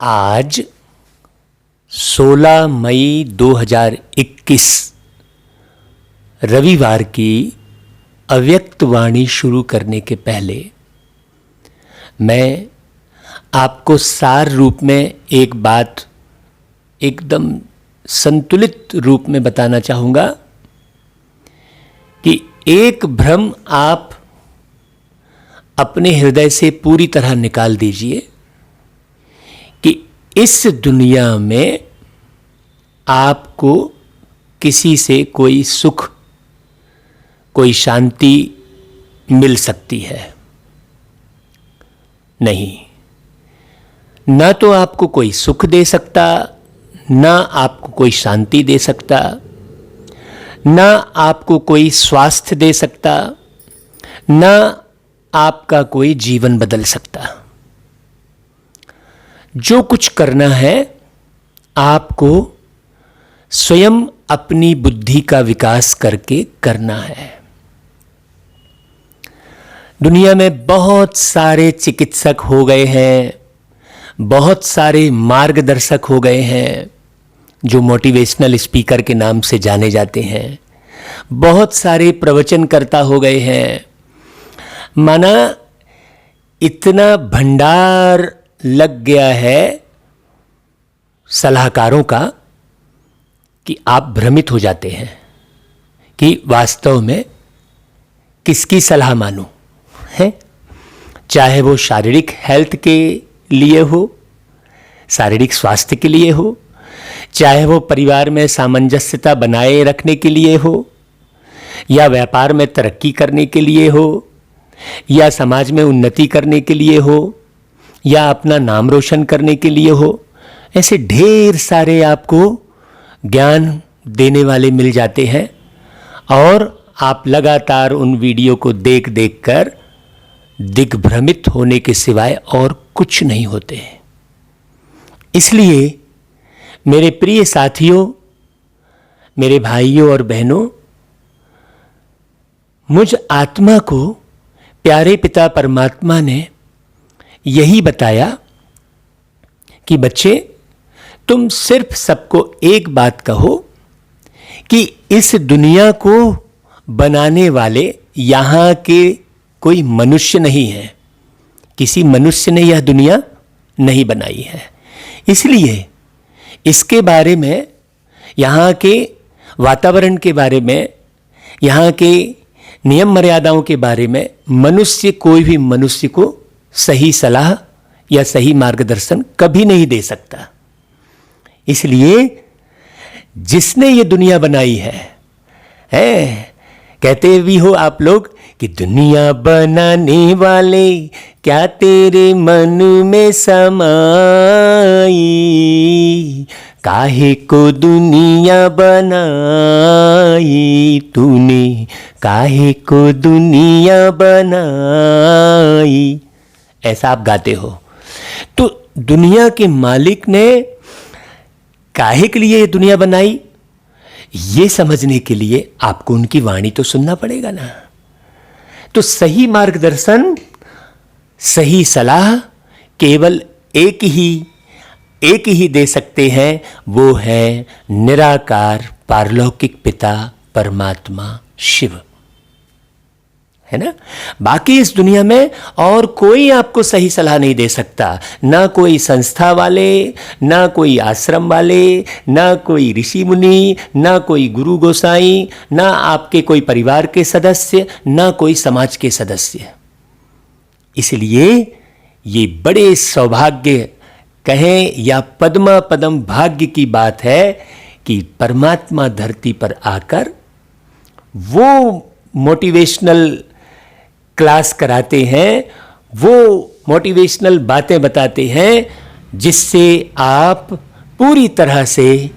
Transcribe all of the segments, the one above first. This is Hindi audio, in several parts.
आज 16 मई 2021 रविवार की अव्यक्त वाणी शुरू करने के पहले मैं आपको सार रूप में एक बात एकदम संतुलित रूप में बताना चाहूँगा कि एक भ्रम आप अपने हृदय से पूरी तरह निकाल दीजिए कि इस दुनिया में आपको किसी से कोई सुख, कोई शांति मिल सकती है। नहीं, ना तो आपको कोई सुख दे सकता, ना आपको कोई शांति दे सकता, ना आपको कोई स्वास्थ्य दे सकता, ना आपका कोई जीवन बदल सकता। जो कुछ करना है आपको स्वयं अपनी बुद्धि का विकास करके करना है। दुनिया में बहुत सारे चिकित्सक हो गए हैं, बहुत सारे मार्गदर्शक हो गए हैं जो मोटिवेशनल स्पीकर के नाम से जाने जाते हैं। बहुत सारे प्रवचनकर्ता हो गए हैं। माना इतना भंडार लग गया है सलाहकारों का कि आप भ्रमित हो जाते हैं कि वास्तव में किसकी सलाह मानूं है। चाहे वो शारीरिक हेल्थ के लिए हो, शारीरिक स्वास्थ्य के लिए हो, चाहे वो परिवार में सामंजस्यता बनाए रखने के लिए हो, या व्यापार में तरक्की करने के लिए हो, या समाज में उन्नति करने के लिए हो, या अपना नाम रोशन करने के लिए हो। ऐसे ढेर सारे आपको ज्ञान देने वाले मिल जाते हैं और आप लगातार उन वीडियो को देख देख कर दिग्भ्रमित होने के सिवाय और कुछ नहीं होते। इसलिए मेरे प्रिय साथियों, मेरे भाइयों और बहनों, मुझ आत्मा को प्यारे पिता परमात्मा ने यही बताया कि बच्चे, तुम सिर्फ सबको एक बात कहो कि इस दुनिया को बनाने वाले यहाँ के कोई मनुष्य नहीं है। किसी मनुष्य ने यह दुनिया नहीं बनाई है। इसलिए इसके बारे में, यहाँ के वातावरण के बारे में, यहाँ के नियम मर्यादाओं के बारे में मनुष्य, कोई भी मनुष्य को सही सलाह या सही मार्गदर्शन कभी नहीं दे सकता। इसलिए जिसने ये दुनिया बनाई है, कहते भी हो आप लोग कि दुनिया बनाने वाले क्या तेरे मन में समाई, काहे को दुनिया बनाई तूने, काहे को दुनिया बनाई, ऐसा आप गाते हो। तो दुनिया के मालिक ने काहे के लिए ये दुनिया बनाई, ये समझने के लिए आपको उनकी वाणी तो सुनना पड़ेगा ना। तो सही मार्गदर्शन, सही सलाह केवल एक ही दे सकते हैं, वो है निराकार पारलौकिक पिता परमात्मा शिव, है ना। बाकी इस दुनिया में और कोई आपको सही सलाह नहीं दे सकता। ना कोई संस्था वाले, ना कोई आश्रम वाले, ना कोई ऋषि मुनि, ना कोई गुरु गोसाई, ना आपके कोई परिवार के सदस्य, ना कोई समाज के सदस्य। इसलिए ये बड़े सौभाग्य कहें या पद्मा पदम भाग्य की बात है कि परमात्मा धरती पर आकर वो मोटिवेशनल क्लास कराते हैं, वो मोटिवेशनल बातें बताते हैं जिससे आप पूरी तरह से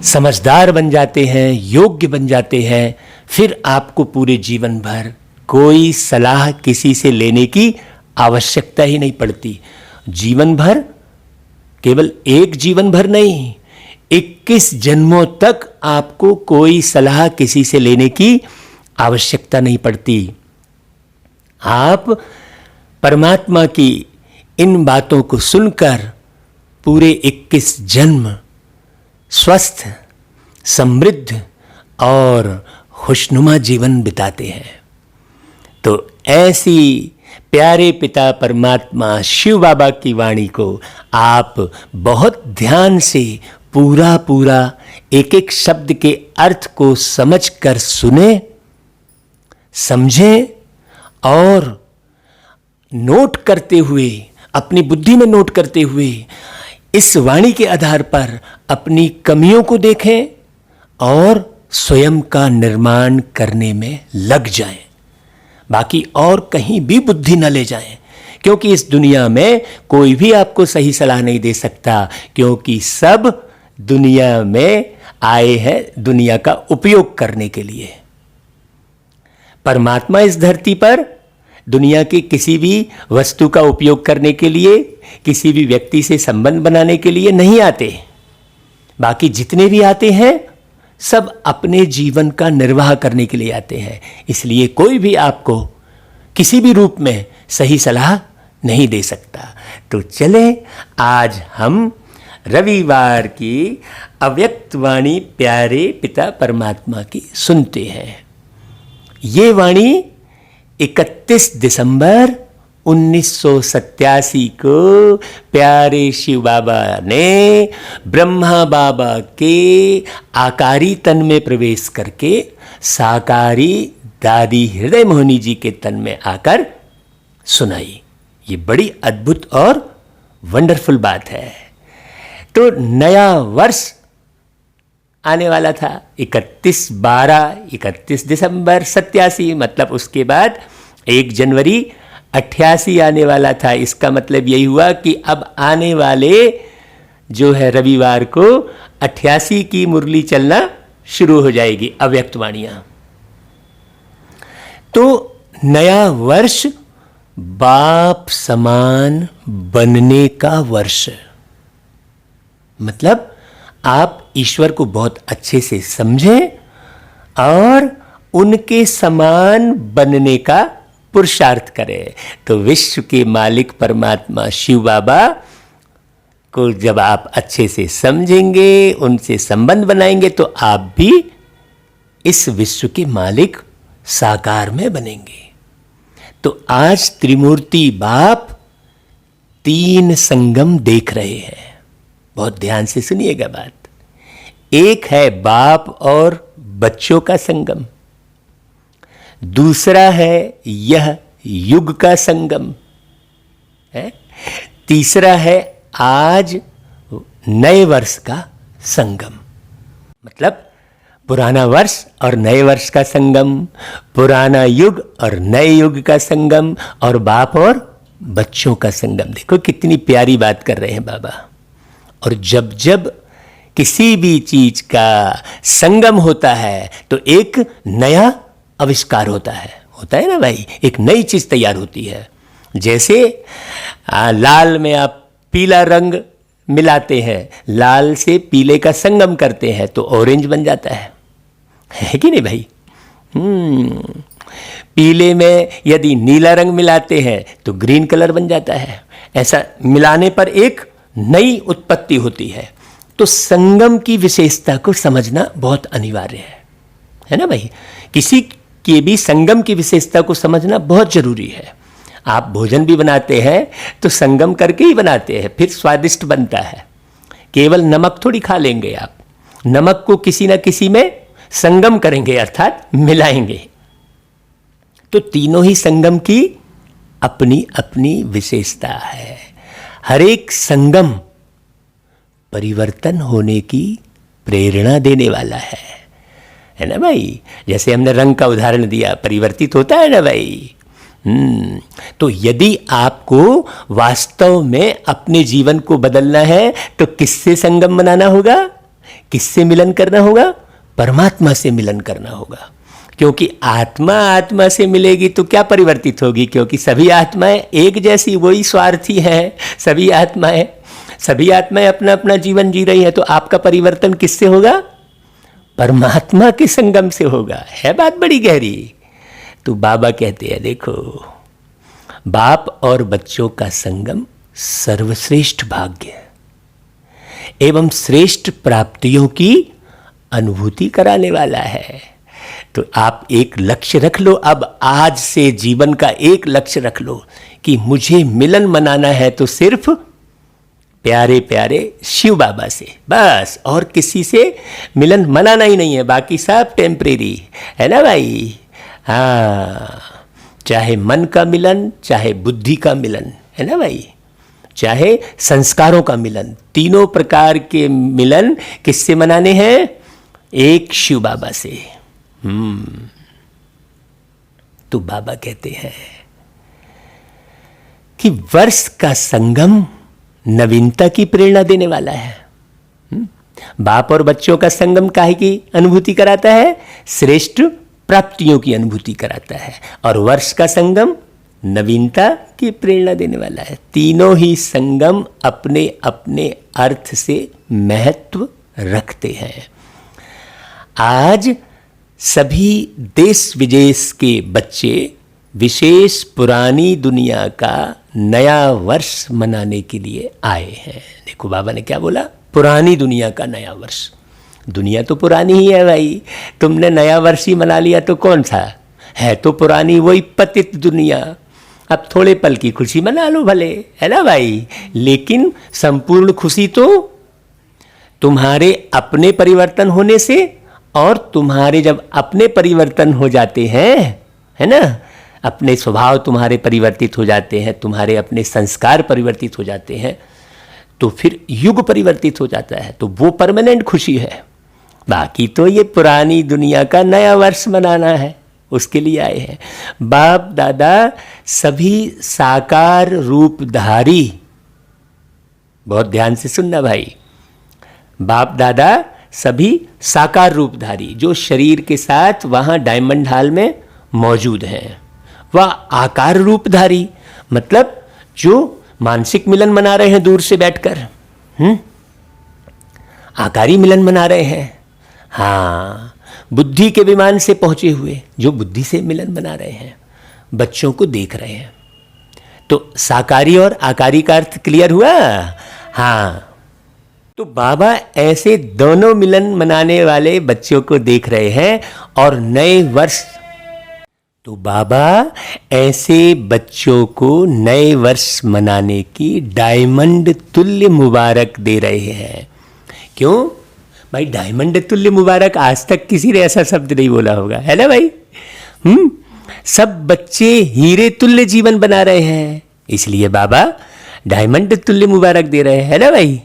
समझदार बन जाते हैं, योग्य बन जाते हैं। फिर आपको पूरे जीवन भर कोई सलाह किसी से लेने की आवश्यकता ही नहीं पड़ती। जीवन भर, केवल एक जीवन भर नहीं, 21 जन्मों तक आपको कोई सलाह किसी से लेने की आवश्यकता नहीं पड़ती। आप परमात्मा की इन बातों को सुनकर पूरे 21 जन्म स्वस्थ, समृद्ध और खुशनुमा जीवन बिताते हैं। तो ऐसी प्यारे पिता परमात्मा शिव बाबा की वाणी को आप बहुत ध्यान से पूरा पूरा एक एक शब्द के अर्थ को समझकर सुने, समझें और नोट करते हुए, अपनी बुद्धि में नोट करते हुए इस वाणी के आधार पर अपनी कमियों को देखें और स्वयं का निर्माण करने में लग जाएं। बाकी और कहीं भी बुद्धि न ले जाएं, क्योंकि इस दुनिया में कोई भी आपको सही सलाह नहीं दे सकता, क्योंकि सब दुनिया में आए हैं दुनिया का उपयोग करने के लिए। परमात्मा इस धरती पर दुनिया की किसी भी वस्तु का उपयोग करने के लिए, किसी भी व्यक्ति से संबंध बनाने के लिए नहीं आते। बाकी जितने भी आते हैं सब अपने जीवन का निर्वाह करने के लिए आते हैं। इसलिए कोई भी आपको किसी भी रूप में सही सलाह नहीं दे सकता। तो चले आज हम रविवार की अव्यक्त वाणी प्यारे पिता परमात्मा की सुनते हैं। ये वाणी 31 दिसंबर 1987 को प्यारे शिव बाबा ने ब्रह्मा बाबा के आकारी तन में प्रवेश करके साकारी दादी हृदय मोहिनी जी के तन में आकर सुनाई। ये बड़ी अद्भुत और वंडरफुल बात है। तो नया वर्ष आने वाला था 31 दिसंबर 87, मतलब उसके बाद 1 जनवरी 88 आने वाला था। इसका मतलब यही हुआ कि अब आने वाले जो है रविवार को 88 की मुरली चलना शुरू हो जाएगी, अव्यक्त वाणियां। तो नया वर्ष बाप समान बनने का वर्ष, मतलब आप ईश्वर को बहुत अच्छे से समझें और उनके समान बनने का पुरुषार्थ करें। तो विश्व के मालिक परमात्मा शिव बाबा को जब आप अच्छे से समझेंगे, उनसे संबंध बनाएंगे, तो आप भी इस विश्व के मालिक साकार में बनेंगे। तो आज त्रिमूर्ति बाप 3 संगम देख रहे हैं। बहुत ध्यान से सुनिएगा बात। एक है बाप और बच्चों का संगम, दूसरा है यह युग का संगम है, तीसरा है आज नए वर्ष का संगम। मतलब पुराना वर्ष और नए वर्ष का संगम, पुराना युग और नए युग का संगम, और बाप और बच्चों का संगम। देखो कितनी प्यारी बात कर रहे हैं बाबा। और जब जब किसी भी चीज का संगम होता है तो एक नया आविष्कार होता है ना भाई, एक नई चीज तैयार होती है। जैसे लाल में आप पीला रंग मिलाते हैं, लाल से पीले का संगम करते हैं तो ऑरेंज बन जाता है कि नहीं भाई? पीले में यदि नीला रंग मिलाते हैं तो ग्रीन कलर बन जाता है। ऐसा मिलाने पर एक नई उत्पत्ति होती है। तो संगम की विशेषता को समझना बहुत अनिवार्य है ना भाई? किसी के भी संगम की विशेषता को समझना बहुत जरूरी है। आप भोजन भी बनाते हैं तो संगम करके ही बनाते हैं, फिर स्वादिष्ट बनता है। केवल नमक थोड़ी खा लेंगे आप, नमक को किसी ना किसी में संगम करेंगे, अर्थात मिलाएंगे। तो तीनों ही संगम की अपनी अपनी विशेषता है। हर एक संगम परिवर्तन होने की प्रेरणा देने वाला है ना भाई? जैसे हमने रंग का उदाहरण दिया, परिवर्तित होता है ना भाई? तो यदि आपको वास्तव में अपने जीवन को बदलना है तो किससे संगम बनाना होगा? किससे मिलन करना होगा? परमात्मा से मिलन करना होगा। क्योंकि आत्मा आत्मा से मिलेगी तो क्या परिवर्तित होगी? क्योंकि सभी आत्माएं एक जैसी, वही स्वार्थी हैं। सभी आत्माएं अपना अपना जीवन जी रही हैं। तो आपका परिवर्तन किससे होगा? परमात्मा के संगम से होगा। है बात बड़ी गहरी। तो बाबा कहते हैं देखो, बाप और बच्चों का संगम सर्वश्रेष्ठ भाग्य एवं श्रेष्ठ प्राप्तियों की अनुभूति कराने वाला है। तो आप एक लक्ष्य रख लो, अब आज से जीवन का एक लक्ष्य रख लो कि मुझे मिलन मनाना है तो सिर्फ प्यारे प्यारे शिव बाबा से, बस, और किसी से मिलन मनाना ही नहीं है, बाकी सब टेम्परेरी है ना भाई। हाँ, चाहे मन का मिलन, चाहे बुद्धि का मिलन, है ना भाई, चाहे संस्कारों का मिलन, तीनों प्रकार के मिलन किससे मनाने हैं? एक शिव बाबा से। तो बाबा कहते हैं कि वर्ष का संगम नवीनता की प्रेरणा देने वाला है। बाप और बच्चों का संगम काहे की अनुभूति कराता है? श्रेष्ठ प्राप्तियों की अनुभूति कराता है। और वर्ष का संगम नवीनता की प्रेरणा देने वाला है। तीनों ही संगम अपने अपने अर्थ से महत्व रखते हैं। आज सभी देश विदेश के बच्चे विशेष पुरानी दुनिया का नया वर्ष मनाने के लिए आए हैं। देखो बाबा ने क्या बोला, पुरानी दुनिया का नया वर्ष। दुनिया तो पुरानी ही है भाई, तुमने नया वर्ष ही मना लिया तो कौन सा है, तो पुरानी वही पतित दुनिया। अब थोड़े पल की खुशी मना लो भले, है ना भाई, लेकिन संपूर्ण खुशी तो तुम्हारे अपने परिवर्तन होने से, और तुम्हारे जब अपने परिवर्तन हो जाते हैं, है ना, अपने स्वभाव तुम्हारे परिवर्तित हो जाते हैं, तुम्हारे अपने संस्कार परिवर्तित हो जाते हैं, तो फिर युग परिवर्तित हो जाता है, तो वो परमानेंट खुशी है। बाकी तो ये पुरानी दुनिया का नया वर्ष मनाना है, उसके लिए आए हैं। बाप दादा सभी साकार रूपधारी, बहुत ध्यान से सुनना भाई, बाप दादा सभी साकार रूपधारी जो शरीर के साथ वहाँ डायमंड हॉल में मौजूद हैं, वह आकार रूपधारी, मतलब जो मानसिक मिलन मना रहे हैं दूर से बैठकर, आकारी मिलन मना रहे हैं। हाँ, बुद्धि के विमान से पहुंचे हुए जो बुद्धि से मिलन बना रहे हैं, बच्चों को देख रहे हैं। तो साकारी और आकारी का अर्थ क्लियर हुआ? हाँ, तो बाबा ऐसे दोनों मिलन मनाने वाले बच्चों को देख रहे हैं और नए वर्ष, तो बाबा ऐसे बच्चों को नए वर्ष मनाने की डायमंड तुल्य मुबारक दे रहे हैं। क्यों भाई? डायमंड तुल्य मुबारक आज तक किसी ने ऐसा शब्द नहीं बोला होगा, है ना भाई। सब बच्चे हीरे तुल्य जीवन बना रहे हैं, इसलिए बाबा डायमंड तुल्य मुबारक दे रहे हैं, है ना भाई।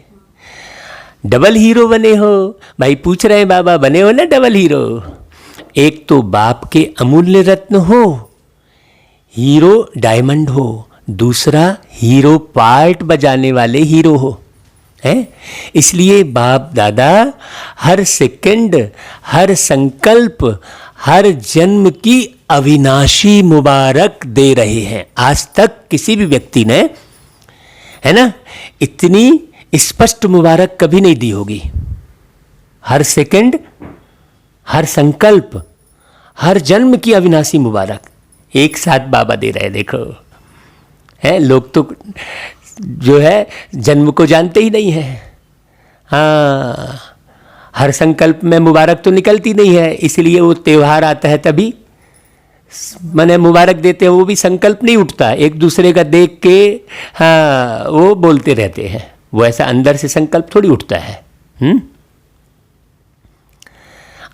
डबल हीरो बने हो भाई, पूछ रहे हैं बाबा, बने हो ना डबल हीरो। एक तो बाप के अमूल्य रत्न हो, हीरो डायमंड हो, दूसरा हीरो पार्ट बजाने वाले हीरो हो, है। इसलिए बाप दादा हर सेकंड, हर संकल्प, हर जन्म की अविनाशी मुबारक दे रहे हैं। आज तक किसी भी व्यक्ति ने, है ना, इतनी स्पष्ट मुबारक कभी नहीं दी होगी। हर सेकंड, हर संकल्प, हर जन्म की अविनाशी मुबारक एक साथ बाबा दे रहे हैं। देखो, है, लोग तो जो है जन्म को जानते ही नहीं है। हाँ, हर संकल्प में मुबारक तो निकलती नहीं है, इसलिए वो त्यौहार आता है तभी मैंने मुबारक देते हैं, वो भी संकल्प नहीं उठता, एक दूसरे का देख के हाँ वो बोलते रहते हैं, वो ऐसा अंदर से संकल्प थोड़ी उठता है।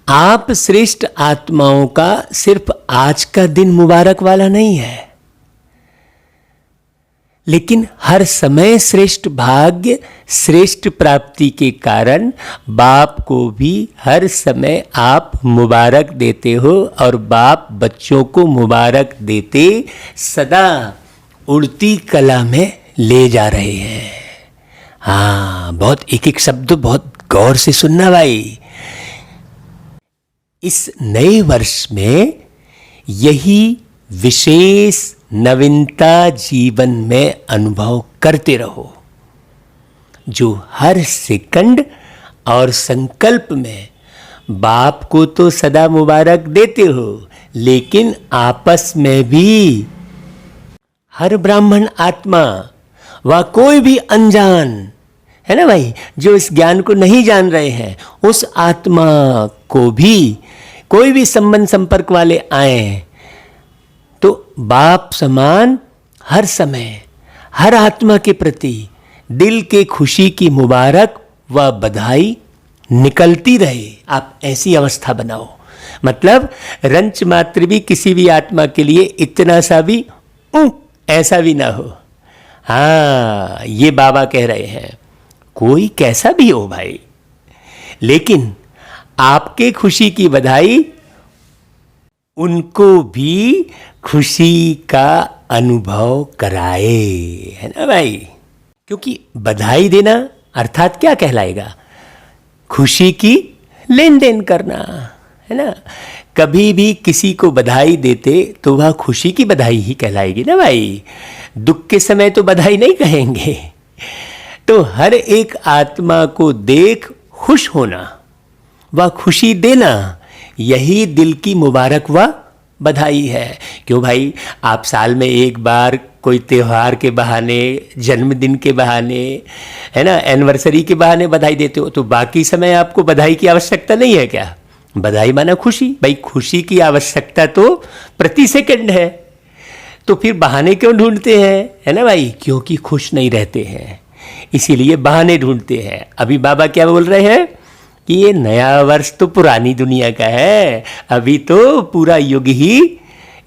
आप श्रेष्ठ आत्माओं का सिर्फ आज का दिन मुबारक वाला नहीं है, लेकिन हर समय श्रेष्ठ भाग्य, श्रेष्ठ प्राप्ति के कारण बाप को भी हर समय आप मुबारक देते हो, और बाप बच्चों को मुबारक देते सदा उड़ती कला में ले जा रहे हैं। हाँ, बहुत एक एक शब्द बहुत गौर से सुनना भाई। इस नए वर्ष में यही विशेष नवीनता जीवन में अनुभव करते रहो, जो हर सेकंड और संकल्प में बाप को तो सदा मुबारक देते हो, लेकिन आपस में भी हर ब्राह्मण आत्मा व कोई भी अनजान है ना भाई, जो इस ज्ञान को नहीं जान रहे हैं, उस आत्मा को भी कोई भी संबंध संपर्क वाले आए तो बाप समान हर समय हर आत्मा के प्रति दिल के खुशी की मुबारक व बधाई निकलती रहे। आप ऐसी अवस्था बनाओ, मतलब रंच मात्र भी किसी भी आत्मा के लिए इतना सा भी ऐसा भी ना हो। हाँ, ये बाबा कह रहे हैं, कोई कैसा भी हो भाई, लेकिन आपके खुशी की बधाई उनको भी खुशी का अनुभव कराए, है ना भाई। क्योंकि बधाई देना अर्थात क्या कहलाएगा, खुशी की लेन देन करना, है ना। कभी भी किसी को बधाई देते तो वह खुशी की बधाई ही कहलाएगी ना भाई, दुख के समय तो बधाई नहीं कहेंगे। तो हर एक आत्मा को देख खुश होना व खुशी देना, यही दिल की मुबारक व बधाई है। क्यों भाई, आप साल में एक बार कोई त्योहार के बहाने, जन्मदिन के बहाने, है ना, एनिवर्सरी के बहाने बधाई देते हो, तो बाकी समय आपको बधाई की आवश्यकता नहीं है क्या? बधाई माना खुशी, भाई खुशी की आवश्यकता तो प्रति सेकंड है, तो फिर बहाने क्यों ढूंढते हैं, है ना भाई, क्योंकि खुश नहीं रहते हैं, इसीलिए बहाने ढूंढते हैं। अभी बाबा क्या बोल रहे हैं कि ये नया वर्ष तो पुरानी दुनिया का है, अभी तो पूरा युग ही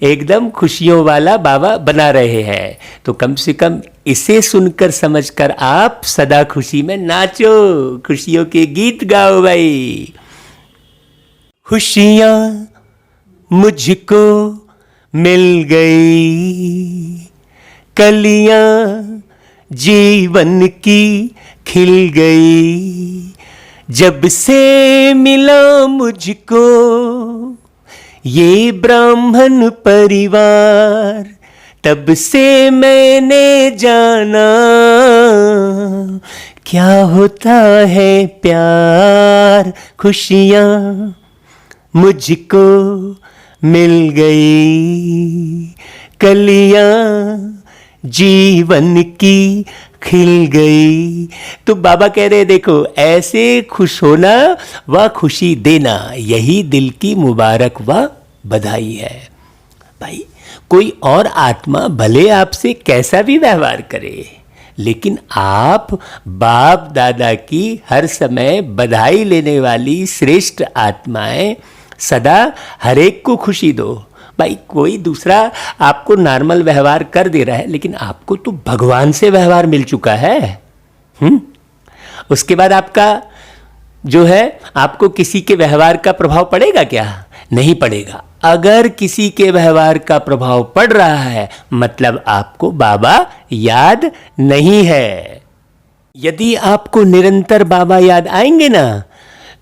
एकदम खुशियों वाला बाबा बना रहे हैं, तो कम से कम इसे सुनकर समझकर आप सदा खुशी में नाचो, खुशियों के गीत गाओ भाई। खुशियाँ मुझको मिल गई, कलियाँ जीवन की खिल गई, जब से मिला मुझको ये ब्राह्मण परिवार, तब से मैंने जाना क्या होता है प्यार। खुशियाँ मुझको मिल गई, कलियाँ जीवन की खिल गई। तो बाबा कह रहे देखो, ऐसे खुश होना व खुशी देना, यही दिल की मुबारक व बधाई है। भाई कोई और आत्मा भले आपसे कैसा भी व्यवहार करे, लेकिन आप बाप दादा की हर समय बधाई लेने वाली श्रेष्ठ आत्माएं सदा हर एक को खुशी दो। भाई कोई दूसरा आपको नॉर्मल व्यवहार कर दे रहा है, लेकिन आपको तो भगवान से व्यवहार मिल चुका है। उसके बाद आपका जो है, आपको किसी के व्यवहार का प्रभाव पड़ेगा क्या? नहीं पड़ेगा। अगर किसी के व्यवहार का प्रभाव पड़ रहा है, मतलब आपको बाबा याद नहीं है। यदि आपको निरंतर बाबा याद आएंगे ना,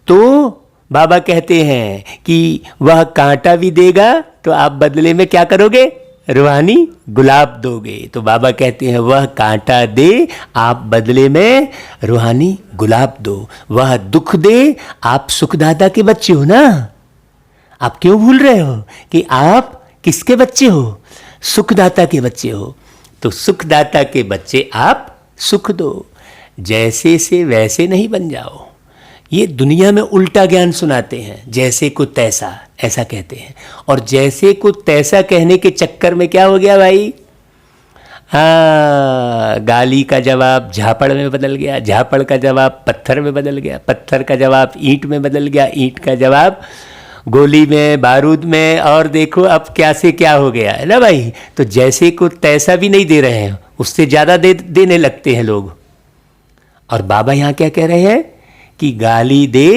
तो बाबा कहते हैं कि वह कांटा भी देगा तो आप बदले में क्या करोगे? रूहानी गुलाब दोगे। तो बाबा कहते हैं वह कांटा दे, आप बदले में रूहानी गुलाब दो। वह दुख दे, आप सुखदाता के बच्चे हो ना। आप क्यों भूल रहे हो कि आप किसके बच्चे हो? सुखदाता के बच्चे हो। तो सुखदाता के बच्चे आप सुख दो, जैसे से वैसे नहीं बन जाओ। ये दुनिया में उल्टा ज्ञान सुनाते हैं, जैसे को तैसा, ऐसा कहते हैं। और जैसे को तैसा कहने के चक्कर में क्या हो गया भाई? हाँ, गाली का जवाब झापड़ में बदल गया, झापड़ का जवाब पत्थर में बदल गया, पत्थर का जवाब ईंट में बदल गया, ईंट का जवाब गोली में, बारूद में, और देखो अब क्या से क्या हो गया है ना भाई। तो जैसे को तैसा भी नहीं दे रहे हैं, उससे ज़्यादा देने लगते हैं लोग। और बाबा यहाँ क्या कह रहे हैं कि गाली दे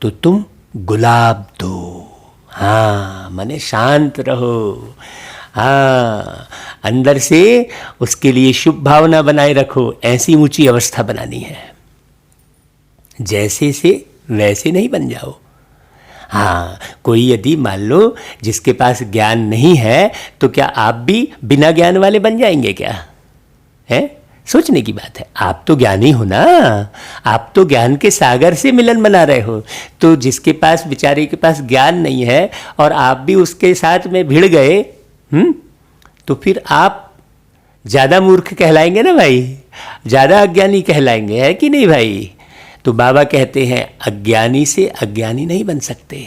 तो तुम गुलाब दो। हाँ, माने शांत रहो। हाँ, अंदर से उसके लिए शुभ भावना बनाए रखो। ऐसी ऊंची अवस्था बनानी है, जैसे से वैसे नहीं बन जाओ। हाँ, कोई यदि मान लो जिसके पास ज्ञान नहीं है, तो क्या आप भी बिना ज्ञान वाले बन जाएंगे क्या? है, सोचने की बात है। आप तो ज्ञानी हो ना, आप तो ज्ञान के सागर से मिलन बना रहे हो। तो जिसके पास, बेचारे के पास ज्ञान नहीं है और आप भी उसके साथ में भिड़ गए, तो फिर आप ज़्यादा मूर्ख कहलाएंगे ना भाई। ज़्यादा अज्ञानी कहलाएंगे, है कि नहीं भाई? तो बाबा कहते हैं अज्ञानी से अज्ञानी नहीं बन सकते।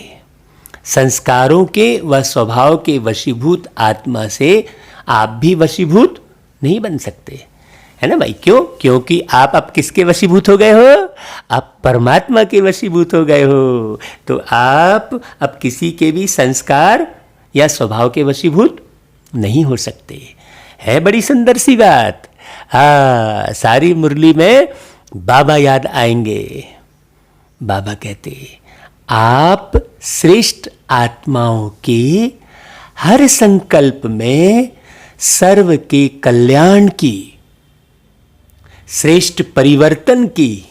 संस्कारों के व स्वभाव के वशीभूत आत्मा से आप भी वशीभूत नहीं बन सकते, है ना भाई? क्यों? क्योंकि आप अब किसके वशीभूत हो गए हो? आप परमात्मा के वशीभूत हो गए हो। तो आप अब किसी के भी संस्कार या स्वभाव के वशीभूत नहीं हो सकते। है बड़ी सुंदर सी बात। हाँ, सारी मुरली में बाबा याद आएंगे। बाबा कहते आप श्रेष्ठ आत्माओं के हर संकल्प में सर्व के कल्याण की, श्रेष्ठ परिवर्तन की,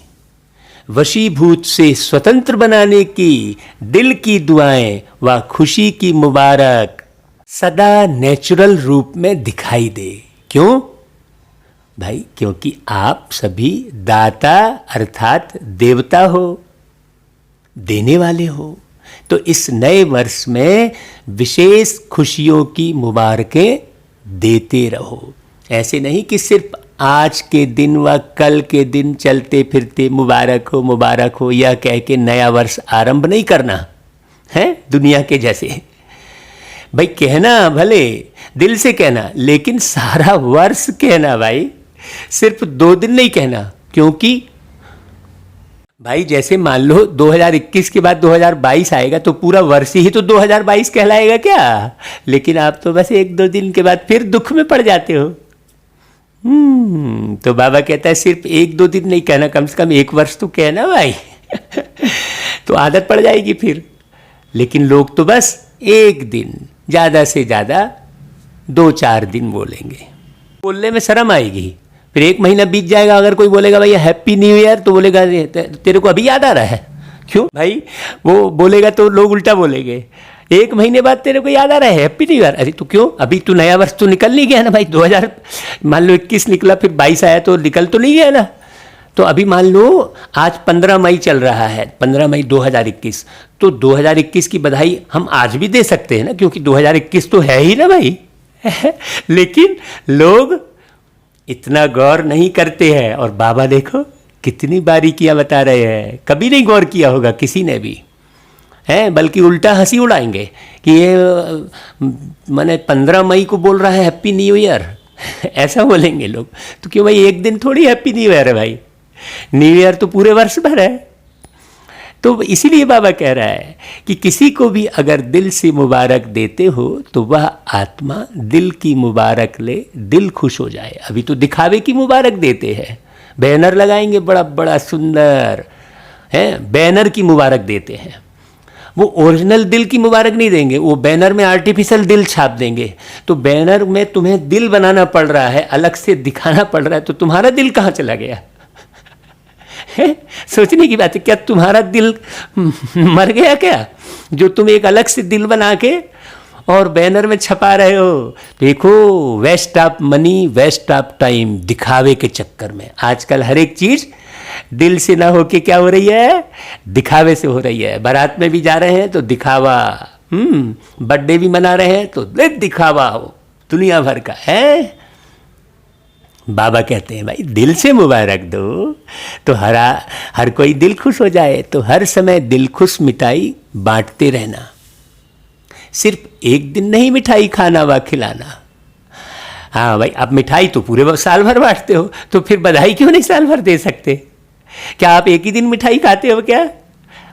वशीभूत से स्वतंत्र बनाने की दिल की दुआएं व खुशी की मुबारक सदा नेचुरल रूप में दिखाई दे। क्यों भाई? क्योंकि आप सभी दाता अर्थात देवता हो, देने वाले हो। तो इस नए वर्ष में विशेष खुशियों की मुबारकें देते रहो। ऐसे नहीं कि सिर्फ आज के दिन व कल के दिन चलते फिरते मुबारक हो यह कह के नया वर्ष आरंभ नहीं करना है दुनिया के जैसे। भाई कहना भले दिल से कहना, लेकिन सारा वर्ष कहना भाई, सिर्फ 2 दिन नहीं कहना। क्योंकि भाई जैसे मान लो 2021 के बाद 2022 आएगा तो पूरा वर्ष ही तो 2022 कहलाएगा क्या? लेकिन आप तो बस 1-2 दिन के बाद फिर दुख में पड़ जाते हो। तो बाबा कहता है सिर्फ 1-2 दिन नहीं कहना, कम से कम 1 वर्ष तो कहना भाई। तो आदत पड़ जाएगी फिर। लेकिन लोग तो बस 1 दिन, ज़्यादा से ज़्यादा 2-4 दिन बोलेंगे। बोलने में शर्म आएगी। फिर 1 महीना बीत जाएगा, अगर कोई बोलेगा भाई हैप्पी न्यू ईयर, तो बोलेगा तेरे को अभी याद आ रहा है? क्यों भाई? वो बोलेगा तो लोग उल्टा बोलेंगे। 1 महीने बाद तेरे को याद आ रहा है हैप्पी न्यू ईयर? अरे तो क्यों? अभी तो नया वर्ष तो निकल नहीं गया ना भाई। 2000 मान लो 21 निकला, फिर 22 आया तो निकल तो नहीं गया ना। तो अभी मान लो आज 15 मई चल रहा है, 15 मई 2021, तो 2021 की बधाई हम आज भी दे सकते हैं ना, क्योंकि 2021 तो है ही ना भाई। लेकिन लोग इतना गौर नहीं करते हैं। और बाबा देखो कितनी बारीकियां बता रहे हैं। कभी नहीं गौर किया होगा किसी ने भी, है, बल्कि उल्टा हंसी उड़ाएंगे कि ये माने 15 मई को बोल रहा है हैप्पी न्यू ईयर। ऐसा बोलेंगे लोग। तो क्यों भाई? 1 दिन थोड़ी हैप्पी न्यू ईयर है भाई, न्यू ईयर तो पूरे वर्ष भर है। तो इसीलिए बाबा कह रहा है कि किसी को भी अगर दिल से मुबारक देते हो तो वह आत्मा दिल की मुबारक ले, दिल खुश हो जाए। अभी तो दिखावे की मुबारक देते हैं, बैनर लगाएंगे बड़ा बड़ा सुंदर, है, बैनर की मुबारक देते हैं। वो ओरिजिनल दिल की मुबारक नहीं देंगे, वो बैनर में आर्टिफिशियल दिल छाप देंगे। तो बैनर में तुम्हें दिल बनाना पड़ रहा है, अलग से दिखाना पड़ रहा है, तो तुम्हारा दिल कहाँ चला गया? है? सोचने की बात है। क्या तुम्हारा दिल मर गया क्या, जो तुम एक अलग से दिल बना के और बैनर में छपा रहे हो? देखो, waste of money, waste of time, दिखावे के चक्कर में आजकल हर एक चीज दिल से ना होके क्या हो रही है? दिखावे से हो रही है। बारात में भी जा रहे हैं तो दिखावा, बर्थडे भी मना रहे हैं तो दिखावा हो, दुनिया भर का है। बाबा कहते हैं भाई दिल से मुबारक दो तो हर कोई दिल खुश हो जाए। तो हर समय दिल खुश मिठाई बांटते रहना, सिर्फ 1 दिन नहीं मिठाई खाना व खिलाना। हाँ भाई, अब मिठाई तो पूरे साल भर बांटते हो, तो फिर बधाई क्यों नहीं साल भर दे सकते? क्या आप एक ही दिन मिठाई खाते हो क्या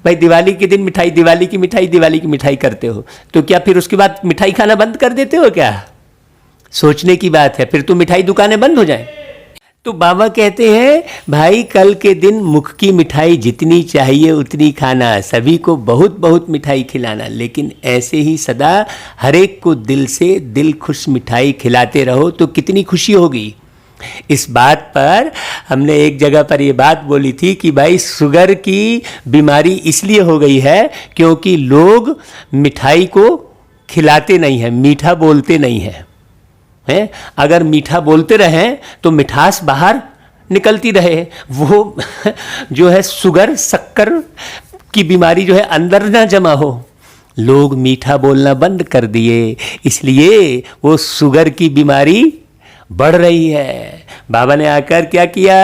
भाई? दिवाली के दिन मिठाई, दिवाली की मिठाई करते हो, तो क्या फिर उसके बाद मिठाई खाना बंद कर देते हो क्या? सोचने की बात है। फिर तो मिठाई दुकानें बंद हो जाएं। तो बाबा कहते हैं भाई कल के दिन मुख की मिठाई जितनी चाहिए उतनी खाना, सभी को बहुत बहुत मिठाई खिलाना, लेकिन ऐसे ही सदा हर एक को दिल से दिल खुश मिठाई खिलाते रहो तो कितनी खुशी होगी। इस बात पर हमने एक जगह पर ये बात बोली थी कि भाई शुगर की बीमारी इसलिए हो गई है क्योंकि लोग मिठाई को खिलाते नहीं हैं, मीठा बोलते नहीं हैं। है? अगर मीठा बोलते रहें तो मिठास बाहर निकलती रहे, वो जो है शुगर, शक्कर की बीमारी जो है अंदर ना जमा हो। लोग मीठा बोलना बंद कर दिए, इसलिए वो शुगर की बीमारी बढ़ रही है। बाबा ने आकर क्या किया?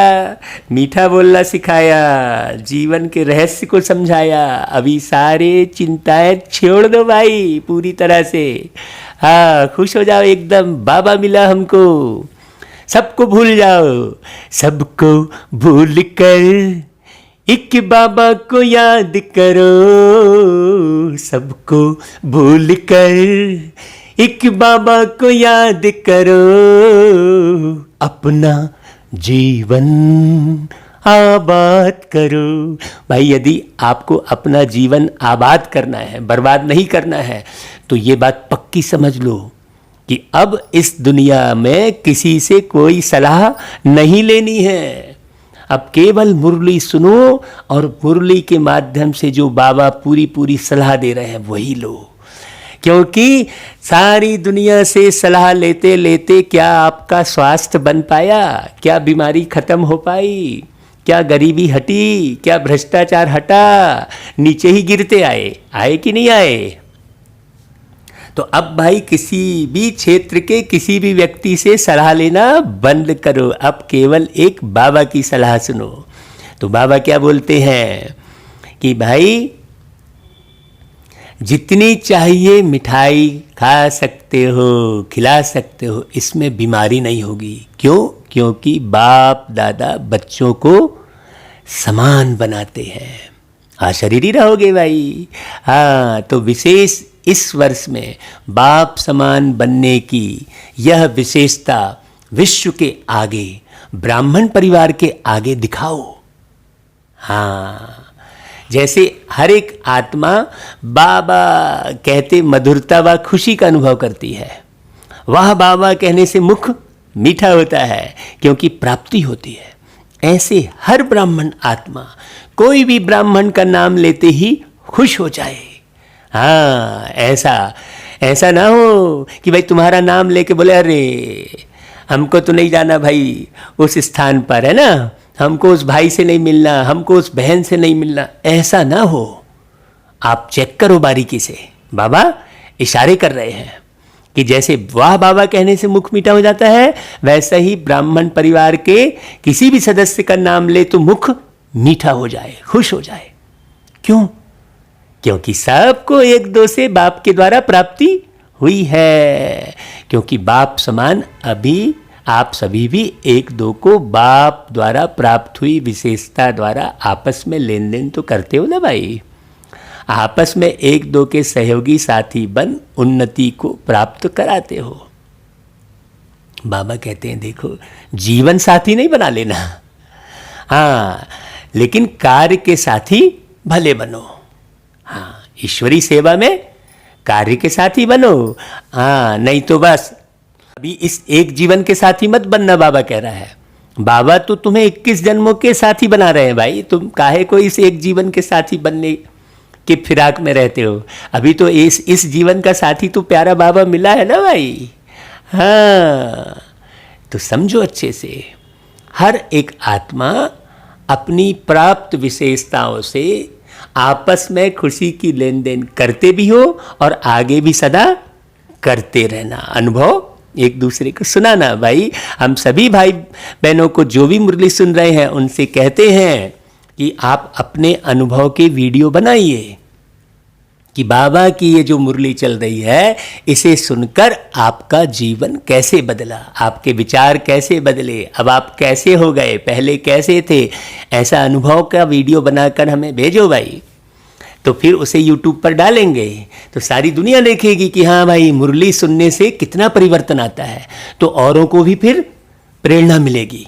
मीठा बोलना सिखाया, जीवन के रहस्य को समझाया। अभी सारे चिंताएं छोड़ दो भाई पूरी तरह से। हाँ, खुश हो जाओ एकदम, बाबा मिला हमको। सबको भूल जाओ, सबको भूल कर एक बाबा को याद करो। सबको भूल कर एक बाबा को याद करो। अपना जीवन आबाद करो। भाई यदि आपको अपना जीवन आबाद करना है, बर्बाद नहीं करना है, तो ये बात पक्की समझ लो कि अब इस दुनिया में किसी से कोई सलाह नहीं लेनी है। अब केवल मुरली सुनो और मुरली के माध्यम से जो बाबा पूरी पूरी सलाह दे रहे हैं वही लो। क्योंकि सारी दुनिया से सलाह लेते लेते क्या आपका स्वास्थ्य बन पाया? क्या बीमारी खत्म हो पाई? क्या गरीबी हटी? क्या भ्रष्टाचार हटा? नीचे ही गिरते आए कि नहीं आए? तो अब भाई किसी भी क्षेत्र के किसी भी व्यक्ति से सलाह लेना बंद करो। अब केवल एक बाबा की सलाह सुनो। तो बाबा क्या बोलते हैं कि भाई जितनी चाहिए मिठाई खा सकते हो, खिला सकते हो, इसमें बीमारी नहीं होगी। क्यों? क्योंकि बाप दादा बच्चों को समान बनाते हैं। हाँ, शरीरी रहोगे भाई। हाँ, तो विशेष इस वर्ष में बाप समान बनने की यह विशेषता विश्व के आगे, ब्राह्मण परिवार के आगे दिखाओ। हाँ, जैसे हर एक आत्मा बाबा कहते मधुरता व खुशी का अनुभव करती है, वह बाबा कहने से मुख मीठा होता है क्योंकि प्राप्ति होती है। ऐसे हर ब्राह्मण आत्मा कोई भी ब्राह्मण का नाम लेते ही खुश हो जाए। हाँ, ऐसा ना हो कि भाई तुम्हारा नाम लेके बोले अरे हमको तो नहीं जाना भाई उस स्थान पर, है ना, हमको उस भाई से नहीं मिलना, हमको उस बहन से नहीं मिलना। ऐसा ना हो। आप चेक करो बारीकी से। बाबा इशारे कर रहे हैं कि जैसे वाह बाबा कहने से मुख मीठा हो जाता है, वैसा ही ब्राह्मण परिवार के किसी भी सदस्य का नाम ले तो मुख मीठा हो जाए, खुश हो जाए। क्यों? क्योंकि सबको एक दो से बाप के द्वारा प्राप्ति हुई है। क्योंकि बाप समान अभी आप सभी भी एक दो को बाप द्वारा प्राप्त हुई विशेषता द्वारा आपस में लेन देन तो करते हो ना भाई। आपस में एक दो के सहयोगी साथी बन उन्नति को प्राप्त कराते हो। बाबा कहते हैं देखो, जीवन साथी नहीं बना लेना, हाँ, लेकिन कार्य के साथी भले बनो। हाँ, ईश्वरी सेवा में कार्य के साथी बनो। हाँ, नहीं तो बस अभी इस एक जीवन के साथी मत बनना। बाबा कह रहा है, बाबा तो तुम्हें 21 जन्मों के साथी बना रहे हैं भाई। तुम काहे को इस एक जीवन के साथी बनने के फिराक में रहते हो? अभी तो इस जीवन का साथी तो प्यारा बाबा मिला है ना भाई। हाँ, तो समझो अच्छे से, हर एक आत्मा अपनी प्राप्त विशेषताओं से आपस में खुशी की लेन देन करते भी हो और आगे भी सदा करते रहना। अनुभव एक दूसरे को सुनाना। भाई हम सभी भाई बहनों को जो भी मुरली सुन रहे हैं उनसे कहते हैं कि आप अपने अनुभव के वीडियो बनाइए कि बाबा की ये जो मुरली चल रही है इसे सुनकर आपका जीवन कैसे बदला, आपके विचार कैसे बदले, अब आप कैसे हो गए, पहले कैसे थे। ऐसा अनुभव का वीडियो बनाकर हमें भेजो भाई। तो फिर उसे YouTube पर डालेंगे तो सारी दुनिया देखेगी कि हाँ भाई मुरली सुनने से कितना परिवर्तन आता है, तो औरों को भी फिर प्रेरणा मिलेगी।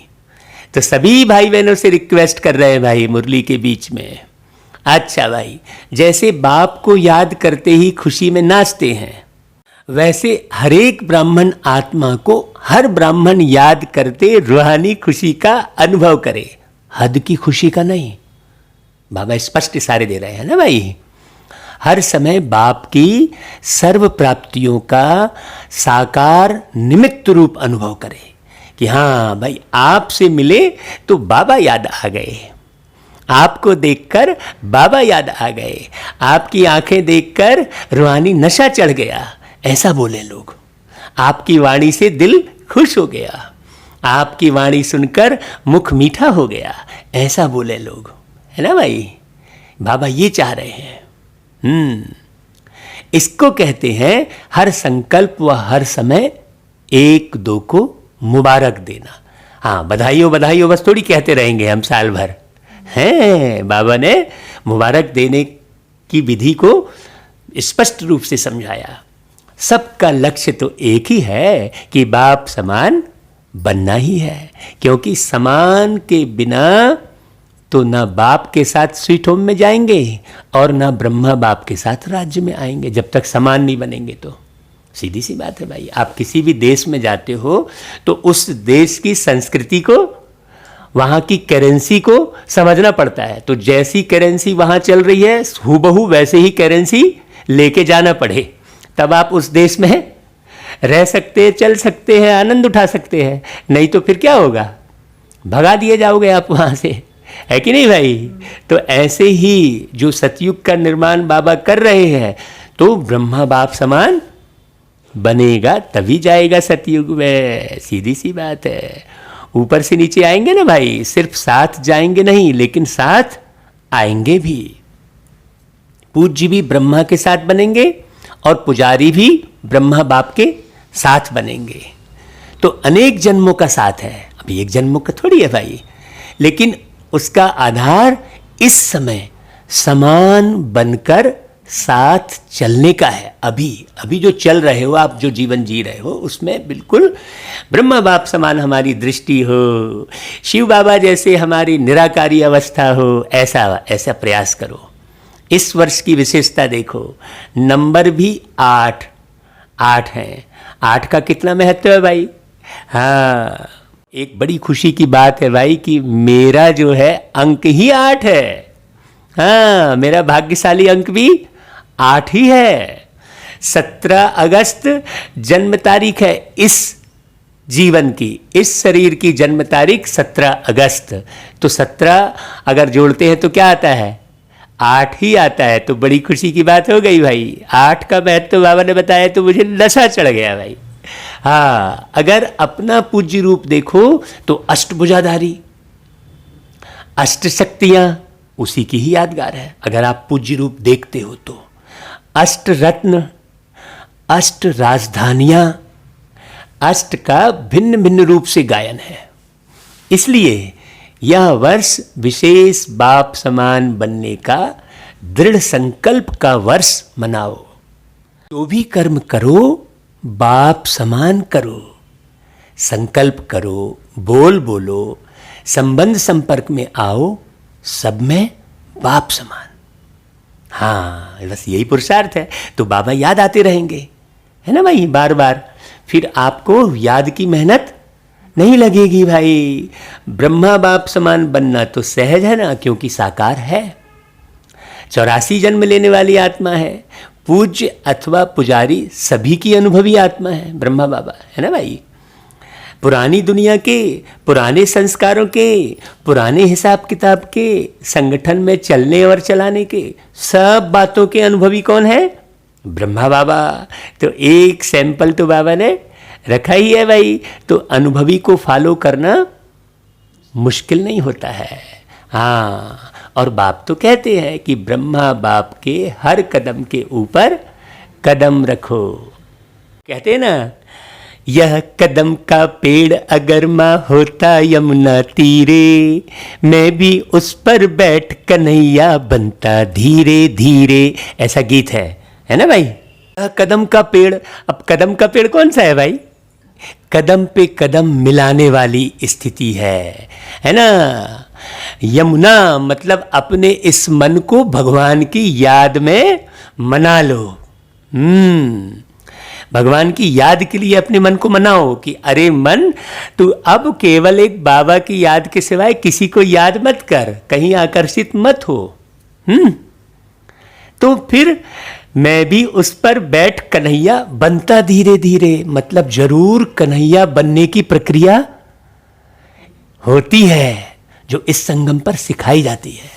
तो सभी भाई बहनों से रिक्वेस्ट कर रहे हैं भाई मुरली के बीच में, अच्छा भाई, जैसे बाप को याद करते ही खुशी में नाचते हैं, वैसे हर एक ब्राह्मण आत्मा को हर ब्राह्मण याद करते रूहानी खुशी का अनुभव करे, हद की खुशी का नहीं। बाबा स्पष्ट इशारे दे रहे हैं ना भाई। हर समय बाप की सर्व प्राप्तियों का साकार निमित्त रूप अनुभव करे कि हाँ भाई आपसे मिले तो बाबा याद आ गए, आपको देखकर बाबा याद आ गए, आपकी आंखें देखकर रूहानी नशा चढ़ गया, ऐसा बोले लोग। आपकी वाणी से दिल खुश हो गया। आपकी वाणी सुनकर मुख मीठा हो गया, ऐसा बोले लोग, है ना भाई। बाबा ये चाह रहे हैं। इसको कहते हैं हर संकल्प व हर समय एक दो को मुबारक देना। हाँ, बधाई हो बस थोड़ी कहते रहेंगे हम साल भर, हैं। बाबा ने मुबारक देने की विधि को स्पष्ट रूप से समझाया। सबका लक्ष्य तो एक ही है कि बाप समान बनना ही है, क्योंकि समान के बिना तो ना बाप के साथ स्वीट होम में जाएंगे और ना ब्रह्मा बाप के साथ राज्य में आएंगे, जब तक समान नहीं बनेंगे। तो सीधी सी बात है भाई, आप किसी भी देश में जाते हो तो उस देश की संस्कृति को, वहाँ की करेंसी को समझना पड़ता है। तो जैसी करेंसी वहाँ चल रही है हूबहू वैसे ही करेंसी लेके जाना पड़े, तब आप उस देश में रह सकते हैं, चल सकते हैं, आनंद उठा सकते हैं। नहीं तो फिर क्या होगा, भगा दिए जाओगे आप वहाँ से, है कि नहीं भाई। तो ऐसे ही जो सतयुग का निर्माण बाबा कर रहे हैं, तो ब्रह्मा बाप समान बनेगा तभी जाएगा सतयुग में, सीधी सी बात है। ऊपर से नीचे आएंगे ना भाई, सिर्फ साथ जाएंगे नहीं लेकिन साथ आएंगे भी। पूज्य भी ब्रह्मा के साथ बनेंगे और पुजारी भी ब्रह्मा बाप के साथ बनेंगे। तो अनेक जन्मों का साथ है, अभी एक जन्मों का थोड़ी है भाई, लेकिन उसका आधार इस समय समान बनकर साथ चलने का है। अभी जो चल रहे हो आप, जो जीवन जी रहे हो, उसमें बिल्कुल ब्रह्मा बाप समान हमारी दृष्टि हो, शिव बाबा जैसे हमारी निराकारी अवस्था हो, ऐसा प्रयास करो। इस वर्ष की विशेषता देखो, नंबर भी 8 हैं। 8 का कितना महत्व है भाई। हाँ, एक बड़ी खुशी की बात है भाई कि मेरा जो है अंक ही 8 है। हाँ, मेरा भाग्यशाली अंक भी 8 ही है। 17 अगस्त जन्म तारीख है इस जीवन की, इस शरीर की जन्म तारीख 17 अगस्त। तो 17 अगर जोड़ते हैं तो क्या आता है, 8 ही आता है। तो बड़ी खुशी की बात हो गई भाई। 8 का महत्व तो बाबा ने बताया तो मुझे नशा चढ़ गया भाई। हाँ, अगर अपना पूज्य रूप देखो तो अष्टभुजाधारी, अष्ट शक्तियां उसी की ही यादगार है। अगर आप पूज्य रूप देखते हो तो अष्ट रत्न, अष्ट राजधानियां, अष्ट का भिन्न भिन्न रूप से गायन है। इसलिए यह वर्ष विशेष बाप समान बनने का दृढ़ संकल्प का वर्ष मनाओ। जो भी कर्म करो बाप समान करो, संकल्प करो, बोलो, संबंध संपर्क में आओ, सब में बाप समान। हाँ, बस यही पुरुषार्थ है। तो बाबा याद आते रहेंगे, है ना भाई, बार बार। फिर आपको याद की मेहनत नहीं लगेगी भाई। ब्रह्मा बाप समान बनना तो सहज है ना, क्योंकि साकार है, 84 जन्म लेने वाली आत्मा है। पूज्य अथवा पुजारी सभी की अनुभवी आत्मा है ब्रह्मा बाबा, है ना भाई। पुरानी दुनिया के, पुराने संस्कारों के, पुराने हिसाब किताब के, संगठन में चलने और चलाने के सब बातों के अनुभवी कौन है, ब्रह्मा बाबा। तो एक सैंपल तो बाबा ने रखा ही है भाई। तो अनुभवी को फॉलो करना मुश्किल नहीं होता है। हाँ, और बाप तो कहते हैं कि ब्रह्मा बाप के हर कदम के ऊपर कदम रखो। कहते हैं ना, यह कदम का पेड़ अगर माँ होता यमुना तीरे, मैं भी उस पर बैठ कन्हैया बनता धीरे धीरे। ऐसा गीत है ना भाई। यह कदम का पेड़, अब कदम का पेड़ कौन सा है भाई, कदम पे कदम मिलाने वाली स्थिति है ना। यमुना मतलब अपने इस मन को भगवान की याद में मना लो। भगवान की याद के लिए अपने मन को मनाओ कि अरे मन, तू अब केवल एक बाबा की याद के सिवाय किसी को याद मत कर, कहीं आकर्षित मत हो। तो फिर मैं भी उस पर बैठ कन्हैया बनता धीरे धीरे, मतलब जरूर कन्हैया बनने की प्रक्रिया होती है जो इस संगम पर सिखाई जाती है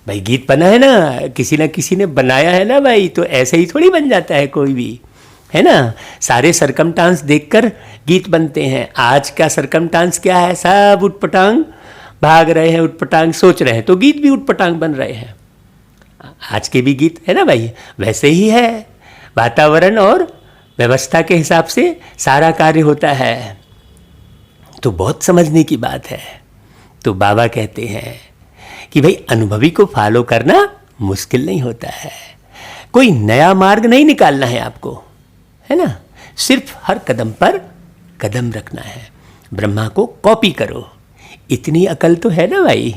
भाई। गीत बना है ना किसी ने बनाया है ना भाई, तो ऐसे ही थोड़ी बन जाता है कोई भी। है ना। सारे सरकमटांस देखकर गीत बनते हैं। आज का सरकमटांस क्या है, सब उटपटांग भाग रहे हैं, उटपटांग सोच रहे हैं, तो गीत भी उटपटांग बन रहे हैं। आज के भी गीत है ना भाई, वैसे ही है। वातावरण और व्यवस्था के हिसाब से सारा कार्य होता है। तो बहुत समझने की बात है। तो बाबा कहते हैं कि भाई अनुभवी को फॉलो करना मुश्किल नहीं होता है। कोई नया मार्ग नहीं निकालना है आपको, है ना। सिर्फ हर कदम पर कदम रखना है। ब्रह्मा को कॉपी करो, इतनी अकल तो है ना भाई,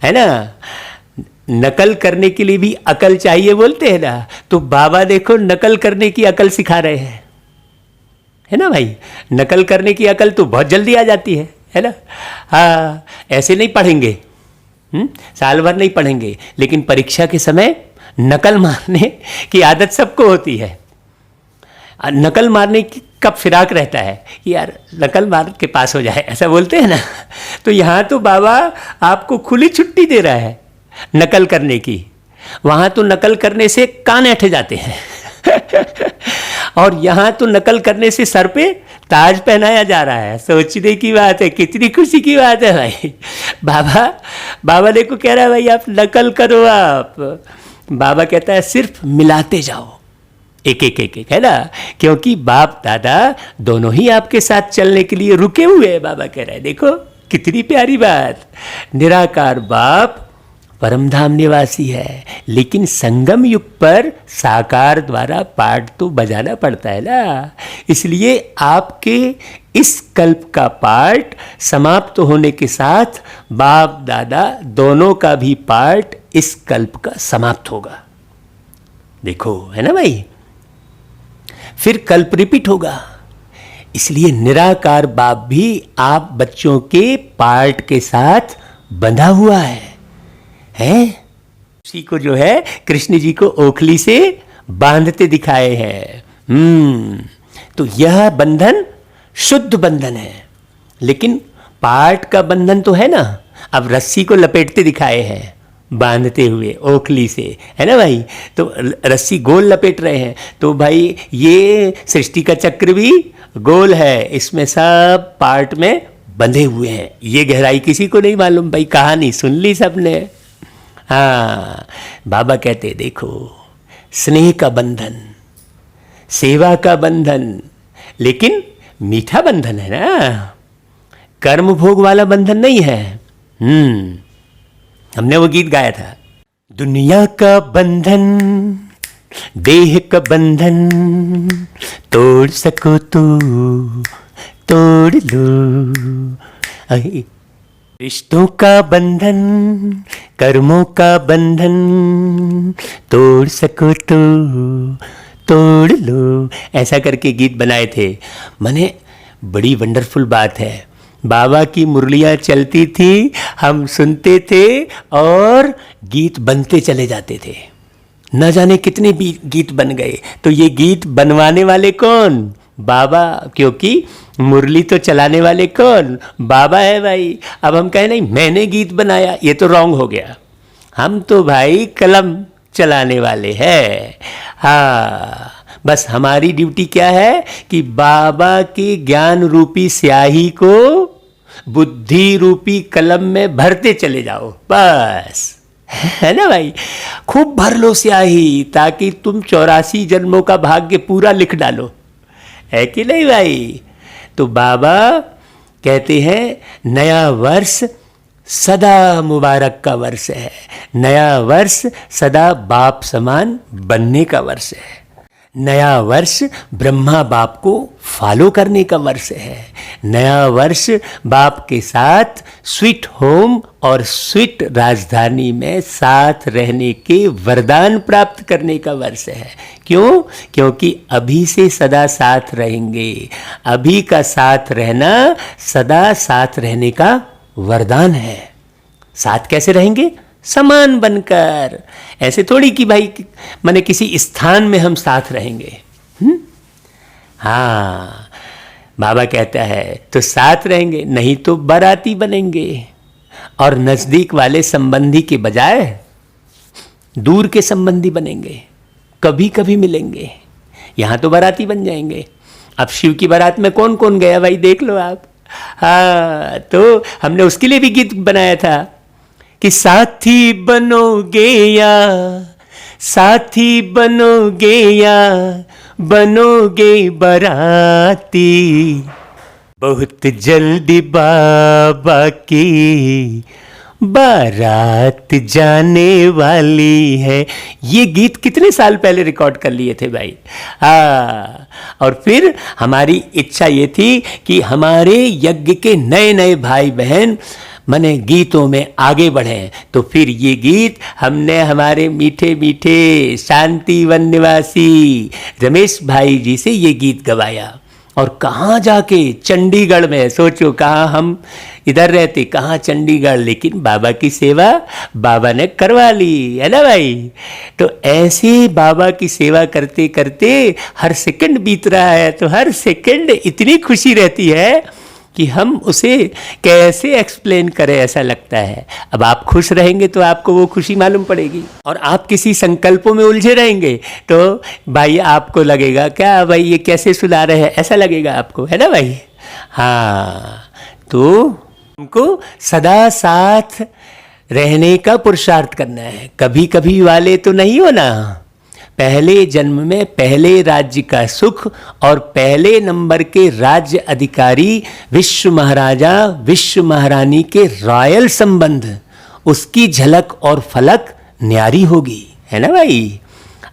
है ना। नकल करने के लिए भी अकल चाहिए बोलते हैं ना, तो बाबा देखो नकल करने की अकल सिखा रहे हैं, है ना भाई। नकल करने की अकल तो बहुत जल्दी आ जाती है ना। हाँ, ऐसे नहीं पढ़ेंगे, साल भर नहीं पढ़ेंगे, लेकिन परीक्षा के समय नकल मारने की आदत सबको होती है। नकल मारने की कब फिराक रहता है कि यार नकल मार के पास हो जाए, ऐसा बोलते हैं ना। तो यहाँ तो बाबा आपको खुली छुट्टी दे रहा है नकल करने की। वहाँ तो नकल करने से कान ऐंठे जाते हैं और यहाँ तो नकल करने से सर पे ताज पहनाया जा रहा है। सोचने की बात है, कितनी खुशी की बात है भाई। बाबा देखो कह रहा है भाई आप नकल करो। आप बाबा कहता है सिर्फ मिलाते जाओ, एक एक एक एक, है ना। क्योंकि बाप दादा दोनों ही आपके साथ चलने के लिए रुके हुए हैं। बाबा कह रहा है देखो कितनी प्यारी बात। निराकार बाप परमधाम निवासी है, लेकिन संगम युग पर साकार द्वारा पाठ तो बजाना पड़ता है ना। इसलिए आपके इस कल्प का पाठ समाप्त होने के साथ बाप दादा दोनों का भी पाठ इस कल्प का समाप्त होगा। देखो, है ना भाई। फिर कल्प रिपीट होगा। इसलिए निराकार बाप भी आप बच्चों के पार्ट के साथ बंधा हुआ है। उसी को जो है कृष्ण जी को ओखली से बांधते दिखाए हैं। तो यह बंधन शुद्ध बंधन है, लेकिन पार्ट का बंधन तो है ना। अब रस्सी को लपेटते दिखाए हैं बांधते हुए ओखली से, है ना भाई। तो रस्सी गोल लपेट रहे हैं, तो भाई ये सृष्टि का चक्र भी गोल है, इसमें सब पार्ट में बंधे हुए हैं। ये गहराई किसी को नहीं मालूम भाई, कहानी सुन ली सबने। हाँ, बाबा कहते देखो स्नेह का बंधन, सेवा का बंधन, लेकिन मीठा बंधन है ना, कर्म भोग वाला बंधन नहीं है। हमने वो गीत गाया था, दुनिया का बंधन देह का बंधन तोड़ सको तो तोड़ लो, रिश्तों का बंधन कर्मों का बंधन तोड़ सको तो तोड़ लो, ऐसा करके गीत बनाए थे। माने बड़ी वंडरफुल बात है। बाबा की मुरलियाँ चलती थी, हम सुनते थे और गीत बनते चले जाते थे। न जाने कितने भी गीत बन गए। तो ये गीत बनवाने वाले कौन? बाबा, क्योंकि मुरली तो चलाने वाले कौन? बाबा है भाई। अब हम कहें नहीं मैंने गीत बनाया, ये तो रॉन्ग हो गया। हम तो भाई कलम चलाने वाले हैं। हाँ, बस हमारी ड्यूटी क्या है कि बाबा की ज्ञान रूपी स्याही को बुद्धि रूपी कलम में भरते चले जाओ, बस, है ना भाई। खूब भर लो स्याही, ताकि तुम 84 जन्मों का भाग्य पूरा लिख डालो, है कि नहीं भाई। तो बाबा कहते हैं नया वर्ष सदा मुबारक का वर्ष है। नया वर्ष सदा बाप समान बनने का वर्ष है। नया वर्ष ब्रह्मा बाप को फॉलो करने का वर्ष है। नया वर्ष बाप के साथ स्वीट होम और स्वीट राजधानी में साथ रहने के वरदान प्राप्त करने का वर्ष है। क्यों? क्योंकि अभी से सदा साथ रहेंगे। अभी का साथ रहना सदा साथ रहने का वरदान है। साथ कैसे रहेंगे? समान बनकर। ऐसे थोड़ी कि भाई माने किसी स्थान में हम साथ रहेंगे। हाँ, बाबा कहता है तो साथ रहेंगे, नहीं तो बाराती बनेंगे और नजदीक वाले संबंधी के बजाय दूर के संबंधी बनेंगे। कभी कभी मिलेंगे, यहाँ तो बाराती बन जाएंगे। अब शिव की बारात में कौन कौन गया भाई, देख लो आप। हाँ, तो हमने उसके लिए भी गीत बनाया था कि साथी बनोगे या, साथी बनोगे या बनोगे बाराती, बहुत जल्दी बाबा की बारात जाने वाली है। ये गीत कितने साल पहले रिकॉर्ड कर लिए थे भाई। हाँ, और फिर हमारी इच्छा ये थी कि हमारे यज्ञ के नए नए भाई बहन मने गीतों में आगे बढ़े, तो फिर ये गीत हमने हमारे मीठे मीठे शांतिवन निवासी रमेश भाई जी से ये गीत गवाया। और कहाँ जाके, चंडीगढ़ में, सोचो कहाँ हम इधर रहते, कहाँ चंडीगढ़, लेकिन बाबा की सेवा बाबा ने करवा ली, है ना भाई। तो ऐसे बाबा की सेवा करते करते हर सेकंड बीत रहा है, तो हर सेकंड इतनी खुशी रहती है कि हम उसे कैसे एक्सप्लेन करें, ऐसा लगता है। अब आप खुश रहेंगे तो आपको वो खुशी मालूम पड़ेगी, और आप किसी संकल्पों में उलझे रहेंगे तो भाई आपको लगेगा क्या भाई ये कैसे सुना रहे हैं, ऐसा लगेगा आपको, है ना भाई। हाँ, तो हमको सदा साथ रहने का पुरुषार्थ करना है, कभी कभी वाले तो नहीं होना। पहले जन्म में पहले राज्य का सुख और पहले नंबर के राज्य अधिकारी विश्व महाराजा विश्व महारानी के रॉयल संबंध, उसकी झलक और फलक न्यारी होगी, है ना भाई।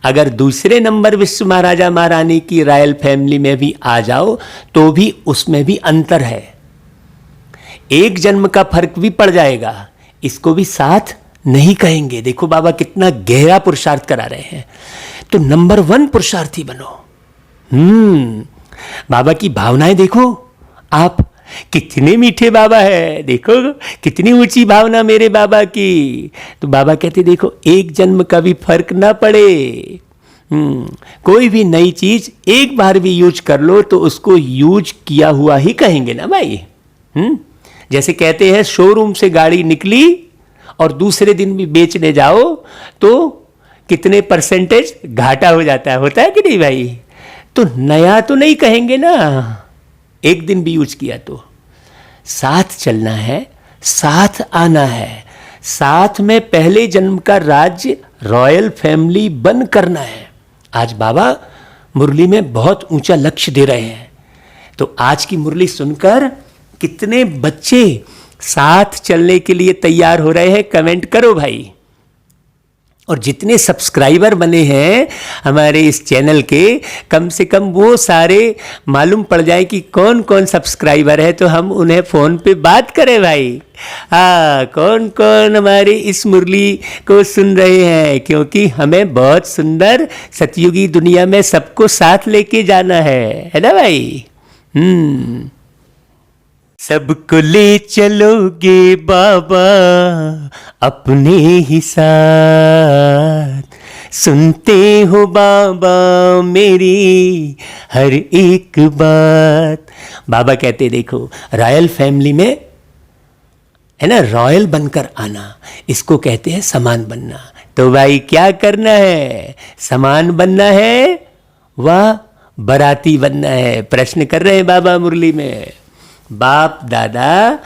अगर दूसरे नंबर विश्व महाराजा महारानी की रॉयल फैमिली में भी आ जाओ तो भी उसमें भी अंतर है, एक जन्म का फर्क भी पड़ जाएगा, इसको भी साथ नहीं कहेंगे। देखो बाबा कितना गहरा पुरुषार्थ करा रहे हैं। तो नंबर 1 पुरुषार्थी बनो। बाबा की भावनाएं देखो आप, कितने मीठे बाबा है, देखो कितनी ऊंची भावना मेरे बाबा की। तो बाबा कहते देखो एक जन्म का भी फर्क ना पड़े, कोई भी नई चीज एक बार भी यूज कर लो तो उसको यूज किया हुआ ही कहेंगे ना भाई। जैसे कहते हैं शोरूम से गाड़ी निकली और दूसरे दिन भी बेचने जाओ तो कितने परसेंटेज घाटा हो जाता है, होता है कि नहीं भाई। तो नया तो नहीं कहेंगे ना, एक दिन भी यूज किया तो। साथ चलना है, साथ आना है, साथ में पहले जन्म का राज्य रॉयल फैमिली बन करना है। आज बाबा मुरली में बहुत ऊंचा लक्ष्य दे रहे हैं, तो आज की मुरली सुनकर कितने बच्चे साथ चलने के लिए तैयार हो रहे हैं, कमेंट करो भाई। और जितने सब्सक्राइबर बने हैं हमारे इस चैनल के, कम से कम वो सारे मालूम पड़ जाए कि कौन कौन सब्सक्राइबर है, तो हम उन्हें फ़ोन पे बात करें भाई। हाँ, कौन कौन हमारी इस मुरली को सुन रहे हैं, क्योंकि हमें बहुत सुंदर सतयुगी दुनिया में सबको साथ लेके जाना है ना भाई। सबको ले चलोगे बाबा अपने ही साथ, सुनते हो बाबा मेरी हर एक बात। बाबा कहते देखो रॉयल फैमिली में है ना, रॉयल बनकर आना, इसको कहते हैं समान बनना। तो भाई क्या करना है, समान बनना है व बराती बनना है। प्रश्न कर रहे हैं बाबा मुरली में। बाप दादा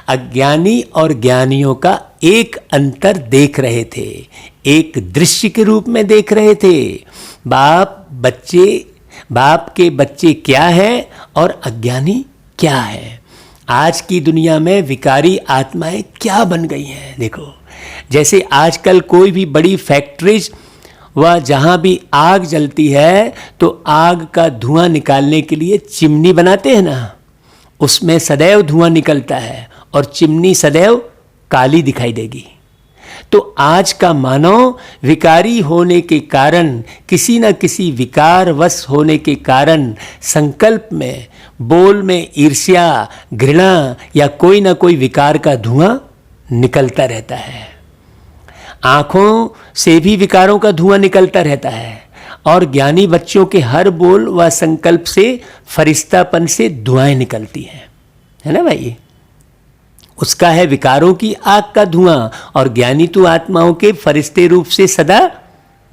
अज्ञानी और ज्ञानियों का एक अंतर देख रहे थे, एक दृश्य के रूप में देख रहे थे। बाप के बच्चे क्या है और अज्ञानी क्या है। आज की दुनिया में विकारी आत्माएं क्या बन गई हैं। देखो जैसे आजकल कोई भी बड़ी फैक्ट्रीज व जहाँ भी आग जलती है तो आग का धुआं निकालने के लिए चिमनी बनाते हैं ना, उसमें सदैव धुआं निकलता है और चिमनी सदैव काली दिखाई देगी। तो आज का मानव विकारी होने के कारण, किसी न किसी विकारवश होने के कारण संकल्प में, बोल में ईर्ष्या, घृणा या कोई ना कोई विकार का धुआं निकलता रहता है। आँखों से भी विकारों का धुआं निकलता रहता है और ज्ञानी बच्चों के हर बोल व संकल्प से फरिश्तापन से दुआएं निकलती हैं, है ना भाई। उसका है विकारों की आग का धुआं और ज्ञानी तो आत्माओं के फरिश्ते रूप से सदा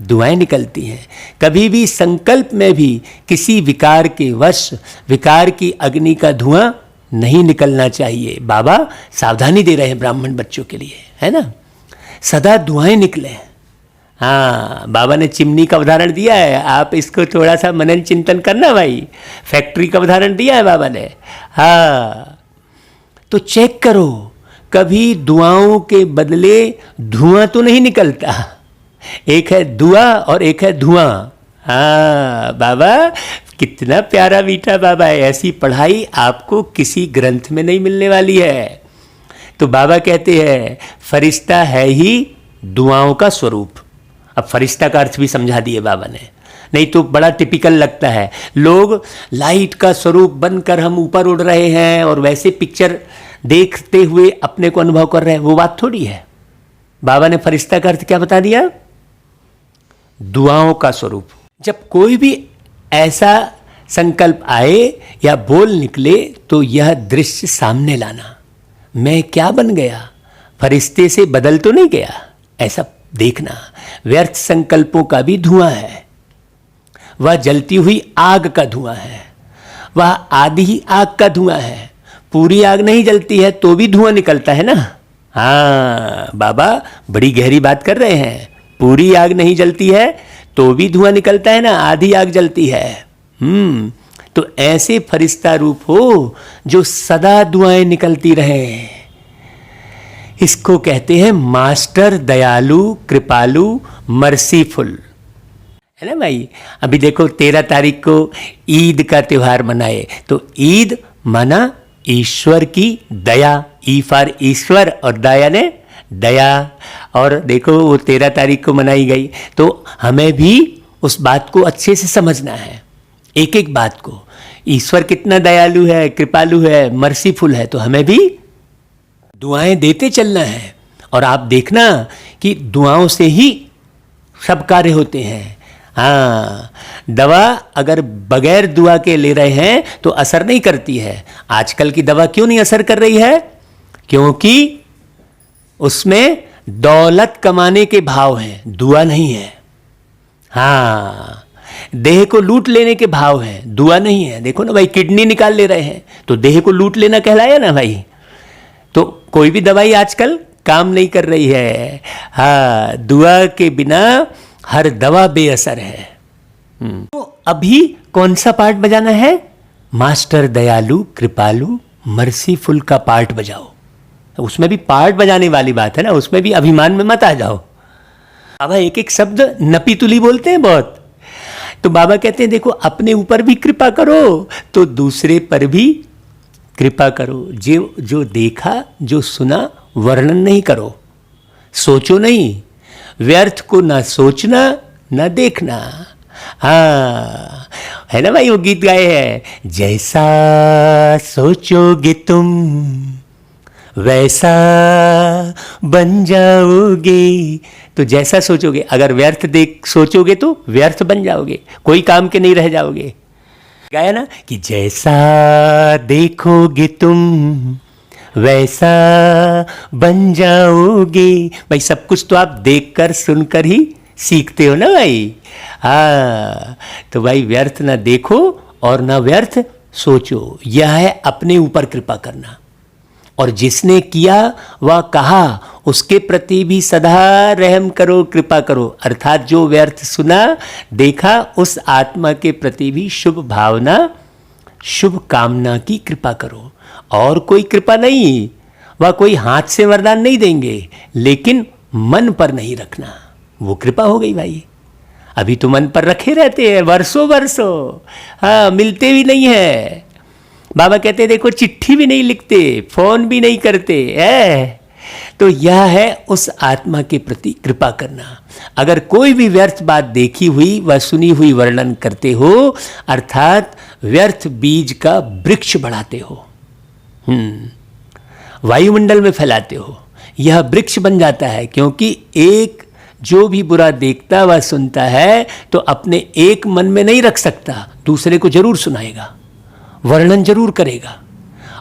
दुआएं निकलती हैं। कभी भी संकल्प में भी किसी विकार के वश विकार की अग्नि का धुआं नहीं निकलना चाहिए। बाबा सावधानी दे रहे हैं ब्राह्मण बच्चों के लिए, है ना, सदा दुआएं निकले। हाँ, बाबा ने चिमनी का उदाहरण दिया है, आप इसको थोड़ा सा मनन चिंतन करना भाई। फैक्ट्री का उदाहरण दिया है बाबा ने। हाँ, तो चेक करो, कभी दुआओं के बदले धुआं तो नहीं निकलता। एक है दुआ और एक है धुआं। हाँ बाबा, कितना प्यारा मीठा बाबा है। ऐसी पढ़ाई आपको किसी ग्रंथ में नहीं मिलने वाली है। तो बाबा कहते हैं फरिश्ता है ही दुआओं का स्वरूप। अब फरिश्ता का अर्थ भी समझा दिए बाबा ने, नहीं तो बड़ा टिपिकल लगता है। लोग लाइट का स्वरूप बनकर हम ऊपर उड़ रहे हैं और वैसे पिक्चर देखते हुए अपने को अनुभव कर रहे हैं, वो बात थोड़ी है। बाबा ने फरिश्ता का अर्थ क्या बता दिया? दुआओं का स्वरूप। जब कोई भी ऐसा संकल्प आए या बोल निकले तो यह दृश्य सामने लाना, मैं क्या बन गया, फरिश्ते से बदल तो नहीं गया, ऐसा देखना। व्यर्थ संकल्पों का भी धुआं है, वह जलती हुई आग का धुआं है, वह आधी आग का धुआं है। पूरी आग नहीं जलती है तो भी धुआं निकलता है ना। हाँ, बाबा बड़ी गहरी बात कर रहे हैं। पूरी आग नहीं जलती है तो भी धुआं निकलता है ना, आधी आग जलती है। तो ऐसे फरिश्ता रूप हो जो सदा दुआएं निकलती रहे। इसको कहते हैं मास्टर दयालु कृपालु मर्सीफुल, है ना भाई। अभी देखो 13 तारीख को ईद का त्योहार मनाए, तो ईद माना ईश्वर की दया, ई फॉर ईश्वर और दया ने दया। और देखो वो 13 तारीख को मनाई गई, तो हमें भी उस बात को अच्छे से समझना है, एक एक बात को। ईश्वर कितना दयालु है, कृपालु है, मर्सीफुल है, तो हमें भी दुआएं देते चलना है। और आप देखना कि दुआओं से ही सब कार्य होते हैं। हाँ, दवा अगर बगैर दुआ के ले रहे हैं तो असर नहीं करती है। आजकल की दवा क्यों नहीं असर कर रही है? क्योंकि उसमें दौलत कमाने के भाव हैं, दुआ नहीं है। हाँ, देह को लूट लेने के भाव हैं, दुआ नहीं है। देखो ना भाई, किडनी निकाल ले रहे हैं तो देह को लूट लेना कहलाया ना भाई। तो कोई भी दवाई आजकल काम नहीं कर रही है। हाँ, दुआ के बिना हर दवा बेअसर है। तो अभी कौन सा पार्ट बजाना है? मास्टर दयालु कृपालु मर्सीफुल का पार्ट बजाओ। उसमें भी पार्ट बजाने वाली बात है ना, उसमें भी अभिमान में मत आ जाओ। बाबा एक एक शब्द नपीतुली बोलते हैं बहुत। तो बाबा कहते हैं देखो, अपने ऊपर भी कृपा करो तो दूसरे पर भी कृपा करो। जो देखा जो सुना वर्णन नहीं करो, सोचो नहीं, व्यर्थ को ना सोचना ना देखना। हाँ, है ना भाई, वो गीत गाए हैं, जैसा सोचोगे तुम वैसा बन जाओगे। तो जैसा सोचोगे, अगर व्यर्थ देख सोचोगे तो व्यर्थ बन जाओगे, कोई काम के नहीं रह जाओगे। गाया ना कि जैसा देखोगे तुम वैसा बन जाओगे। भाई सब कुछ तो आप देखकर सुनकर ही सीखते हो ना भाई। हाँ, तो भाई व्यर्थ ना देखो और ना व्यर्थ सोचो, यह है अपने ऊपर कृपा करना। और जिसने किया वह कहा उसके प्रति भी सदा रहम करो, कृपा करो। अर्थात जो व्यर्थ सुना देखा उस आत्मा के प्रति भी शुभ भावना शुभ कामना की कृपा करो। और कोई कृपा नहीं, वह कोई हाथ से वरदान नहीं देंगे, लेकिन मन पर नहीं रखना, वो कृपा हो गई भाई। अभी तो मन पर रखे रहते हैं वर्षों वर्षों, हाँ, मिलते भी नहीं है। बाबा कहते हैं देखो, चिट्ठी भी नहीं लिखते, फोन भी नहीं करते है। तो यह है उस आत्मा के प्रति कृपा करना। अगर कोई भी व्यर्थ बात देखी हुई व सुनी हुई वर्णन करते हो, अर्थात व्यर्थ बीज का वृक्ष बढ़ाते हो, वायुमंडल में फैलाते हो, यह वृक्ष बन जाता है। क्योंकि एक जो भी बुरा देखता व सुनता है तो अपने एक मन में नहीं रख सकता, दूसरे को जरूर सुनाएगा, वर्णन जरूर करेगा।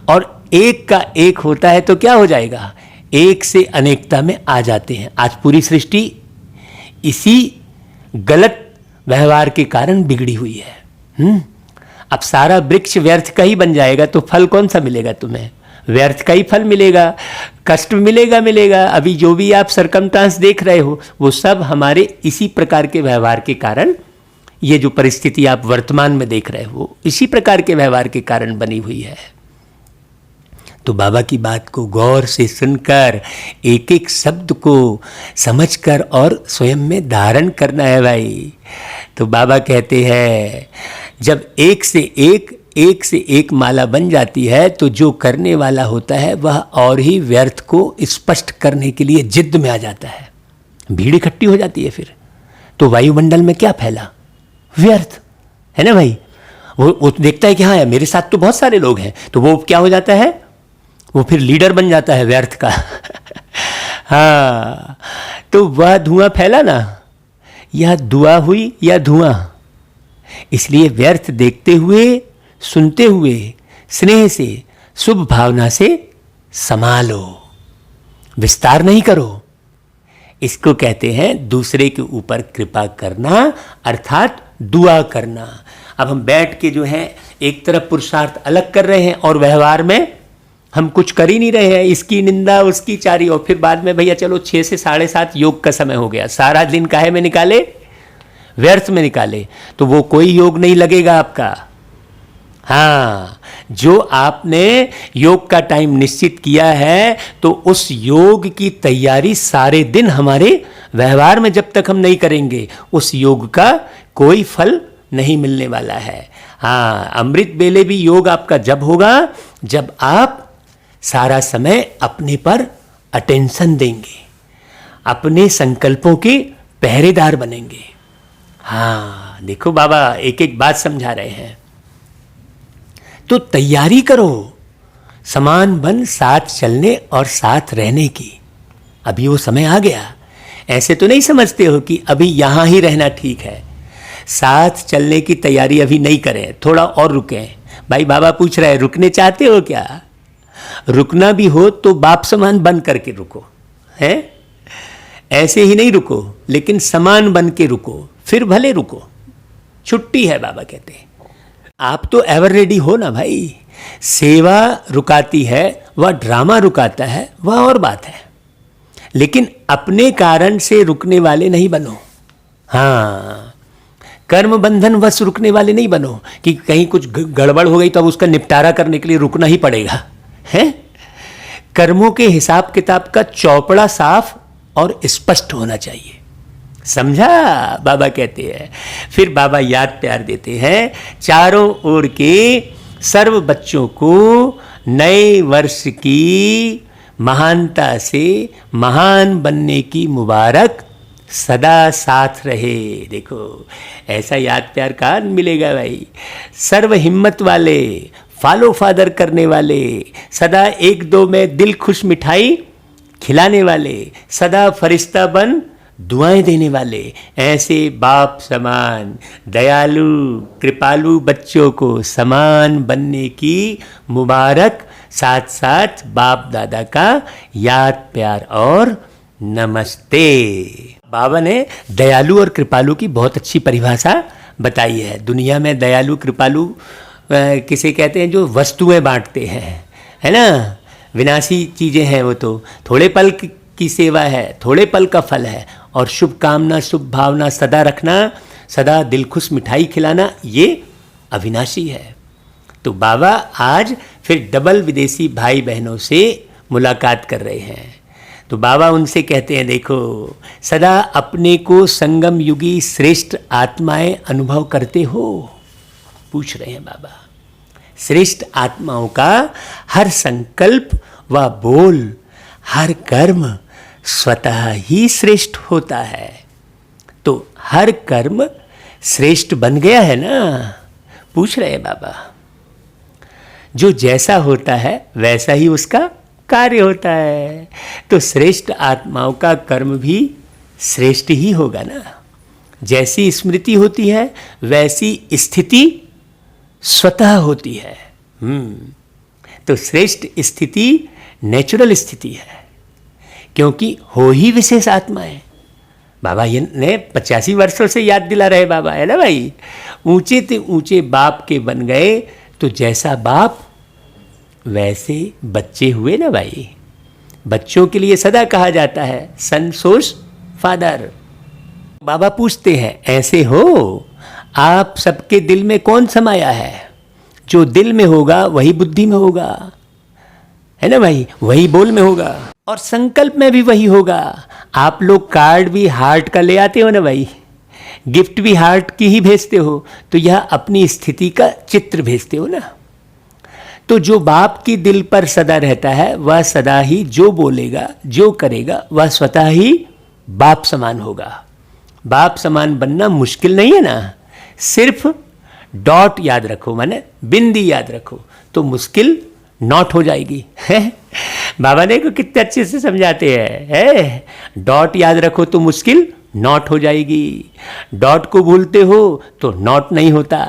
और एक का एक होता है तो क्या हो जाएगा, एक से अनेकता में आ जाते हैं। आज पूरी सृष्टि इसी गलत व्यवहार के कारण बिगड़ी हुई है। अब सारा वृक्ष व्यर्थ का ही बन जाएगा तो फल कौन सा मिलेगा तुम्हें? व्यर्थ का ही फल मिलेगा, कष्ट मिलेगा। अभी जो भी आप सरकमस्टांस देख रहे हो वो सब हमारे इसी प्रकार के व्यवहार के कारण, ये जो परिस्थिति आप वर्तमान में देख रहे हो इसी प्रकार के व्यवहार के कारण बनी हुई है। तो बाबा की बात को गौर से सुनकर, एक एक शब्द को समझकर और स्वयं में धारण करना है भाई। तो बाबा कहते हैं जब एक से एक माला बन जाती है तो जो करने वाला होता है वह और ही व्यर्थ को स्पष्ट करने के लिए जिद में आ जाता है। भीड़ इकट्ठी हो जाती है फिर तो वायुमंडल में क्या फैला? व्यर्थ, है ना भाई। वो देखता है कि हाँ मेरे साथ तो बहुत सारे लोग हैं, तो वो क्या हो जाता है, वो फिर लीडर बन जाता है व्यर्थ का। हाँ, तो वह धुआं फैला ना, यह दुआ हुई या धुआं। इसलिए व्यर्थ देखते हुए, सुनते हुए स्नेह से, शुभ भावना से संभालो, विस्तार नहीं करो। इसको कहते हैं दूसरे के ऊपर कृपा करना, अर्थात दुआ करना। अब हम बैठ के जो है एक तरफ पुरुषार्थ अलग कर रहे हैं और व्यवहार में हम कुछ कर ही नहीं रहे हैं, इसकी निंदा उसकी चारी, और फिर बाद में भैया चलो 6 से 7:30 योग का समय हो गया, सारा दिन काहे में निकाले? व्यर्थ में निकाले, तो वो कोई योग नहीं लगेगा आपका। हाँ, जो आपने योग का टाइम निश्चित किया है तो उस योग की तैयारी सारे दिन हमारे व्यवहार में जब तक हम नहीं करेंगे उस योग का कोई फल नहीं मिलने वाला है। हाँ, अमृत बेले भी योग आपका जब होगा जब आप सारा समय अपने पर अटेंशन देंगे, अपने संकल्पों के पहरेदार बनेंगे। हाँ, देखो बाबा एक एक बात समझा रहे हैं। तो तैयारी करो समान बन साथ चलने और साथ रहने की। अभी वो समय आ गया। ऐसे तो नहीं समझते हो कि अभी यहाँ ही रहना ठीक है, साथ चलने की तैयारी अभी नहीं करें, थोड़ा और रुकें। भाई बाबा पूछ रहे हैं रुकने चाहते हो क्या? रुकना भी हो तो बाप समान बन करके रुको, है? ऐसे ही नहीं रुको, लेकिन समान बन के रुको, फिर भले रुको। छुट्टी है बाबा कहते हैं। आप तो एवर रेडी हो ना भाई। सेवा रुकाती है, वह ड्रामा रुकाता है, वह और बात है, लेकिन अपने कारण से रुकने वाले नहीं बनो। हाँ, कर्म बंधन वश रुकने वाले नहीं बनो कि कहीं कुछ गड़बड़ हो गई तो अब उसका निपटारा करने के लिए रुकना ही पड़ेगा, है? कर्मों के हिसाब किताब का चौपड़ा साफ और स्पष्ट होना चाहिए। समझा? बाबा कहते हैं। फिर बाबा याद प्यार देते हैं, चारों ओर के सर्व बच्चों को नए वर्ष की महानता से महान बनने की मुबारक सदा साथ रहे। देखो ऐसा याद प्यार कहाँ मिलेगा भाई। सर्व हिम्मत वाले, फॉलो फादर करने वाले, सदा एक दो में दिल खुश मिठाई खिलाने वाले, सदा फरिश्ता बन दुआएं देने वाले, ऐसे बाप समान दयालु कृपालु बच्चों को समान बनने की मुबारक, साथ साथ बाप दादा का याद प्यार और नमस्ते। बाबा ने दयालु और कृपालु की बहुत अच्छी परिभाषा बताई है। दुनिया में दयालु कृपालु किसे कहते हैं? जो वस्तुएं बांटते हैं, है ना? विनाशी चीज़ें हैं वो, तो थोड़े पल की सेवा है, थोड़े पल का फल है, और शुभ कामना शुभ भावना सदा रखना, सदा दिल खुश मिठाई खिलाना, ये अविनाशी है। तो बाबा आज फिर डबल विदेशी भाई बहनों से मुलाकात कर रहे हैं। तो बाबा उनसे कहते हैं, देखो सदा अपने को संगम युगी श्रेष्ठ आत्माएं अनुभव करते हो? पूछ रहे हैं बाबा। श्रेष्ठ आत्माओं का हर संकल्प व बोल, हर कर्म स्वतः ही श्रेष्ठ होता है। तो हर कर्म श्रेष्ठ बन गया है ना? पूछ रहे हैं बाबा। जो जैसा होता है वैसा ही उसका कार्य होता है। तो श्रेष्ठ आत्माओं का कर्म भी श्रेष्ठ ही होगा ना। जैसी स्मृति होती है वैसी स्थिति स्वतः होती है। तो श्रेष्ठ स्थिति नेचुरल स्थिति है, क्योंकि हो ही विशेष आत्मा है। बाबा ये ने 85 वर्षों से याद दिला रहे बाबा, है ना भाई। ऊंचे ते ऊंचे बाप के बन गए तो जैसा बाप वैसे बच्चे हुए ना भाई। बच्चों के लिए सदा कहा जाता है सन सोस फादर। बाबा पूछते हैं ऐसे हो, आप सबके दिल में कौन समाया है? जो दिल में होगा वही बुद्धि में होगा, है ना भाई, वही बोल में होगा और संकल्प में भी वही होगा। आप लोग कार्ड भी हार्ट का ले आते हो ना भाई, गिफ्ट भी हार्ट की ही भेजते हो, तो यह अपनी स्थिति का चित्र भेजते हो ना। तो जो बाप की दिल पर सदा रहता है वह सदा ही जो बोलेगा जो करेगा वह स्वतः ही बाप समान होगा। बाप समान बनना मुश्किल नहीं है ना, सिर्फ डॉट याद रखो, माने बिंदी याद रखो तो मुश्किल नॉट हो जाएगी। बाबा ने को कितने अच्छे से समझाते हैं, डॉट याद रखो तो मुश्किल नॉट हो जाएगी। डॉट को भूलते हो तो नॉट नहीं होता।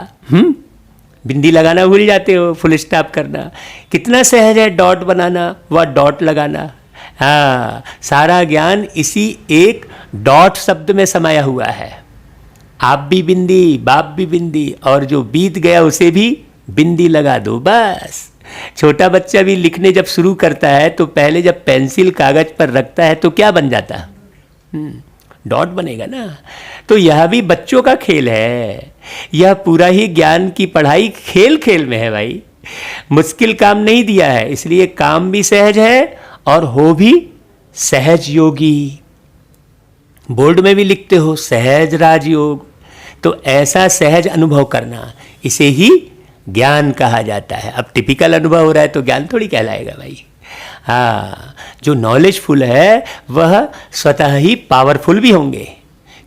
बिंदी लगाना भूल जाते हो, फुल स्टॉप करना कितना सहज है, डॉट बनाना व डॉट लगाना। हाँ, सारा ज्ञान इसी एक डॉट शब्द में समाया हुआ है। आप भी बिंदी, बाप भी बिंदी, और जो बीत गया उसे भी बिंदी लगा दो बस। छोटा बच्चा भी लिखने जब शुरू करता है तो पहले जब पेंसिल कागज पर रखता है तो क्या बन जाता, डॉट बनेगा ना। तो यह भी बच्चों का खेल है, यह पूरा ही ज्ञान की पढ़ाई खेल खेल में है भाई। मुश्किल काम नहीं दिया है, इसलिए काम भी सहज है और हो भी सहज योगी। बोर्ड में भी लिखते हो सहज राजयोग, तो ऐसा सहज अनुभव करना, इसे ही ज्ञान कहा जाता है। अब टिपिकल अनुभव हो रहा है तो ज्ञान थोड़ी कहलाएगा भाई। हाँ, जो नॉलेजफुल है वह स्वतः ही पावरफुल भी होंगे,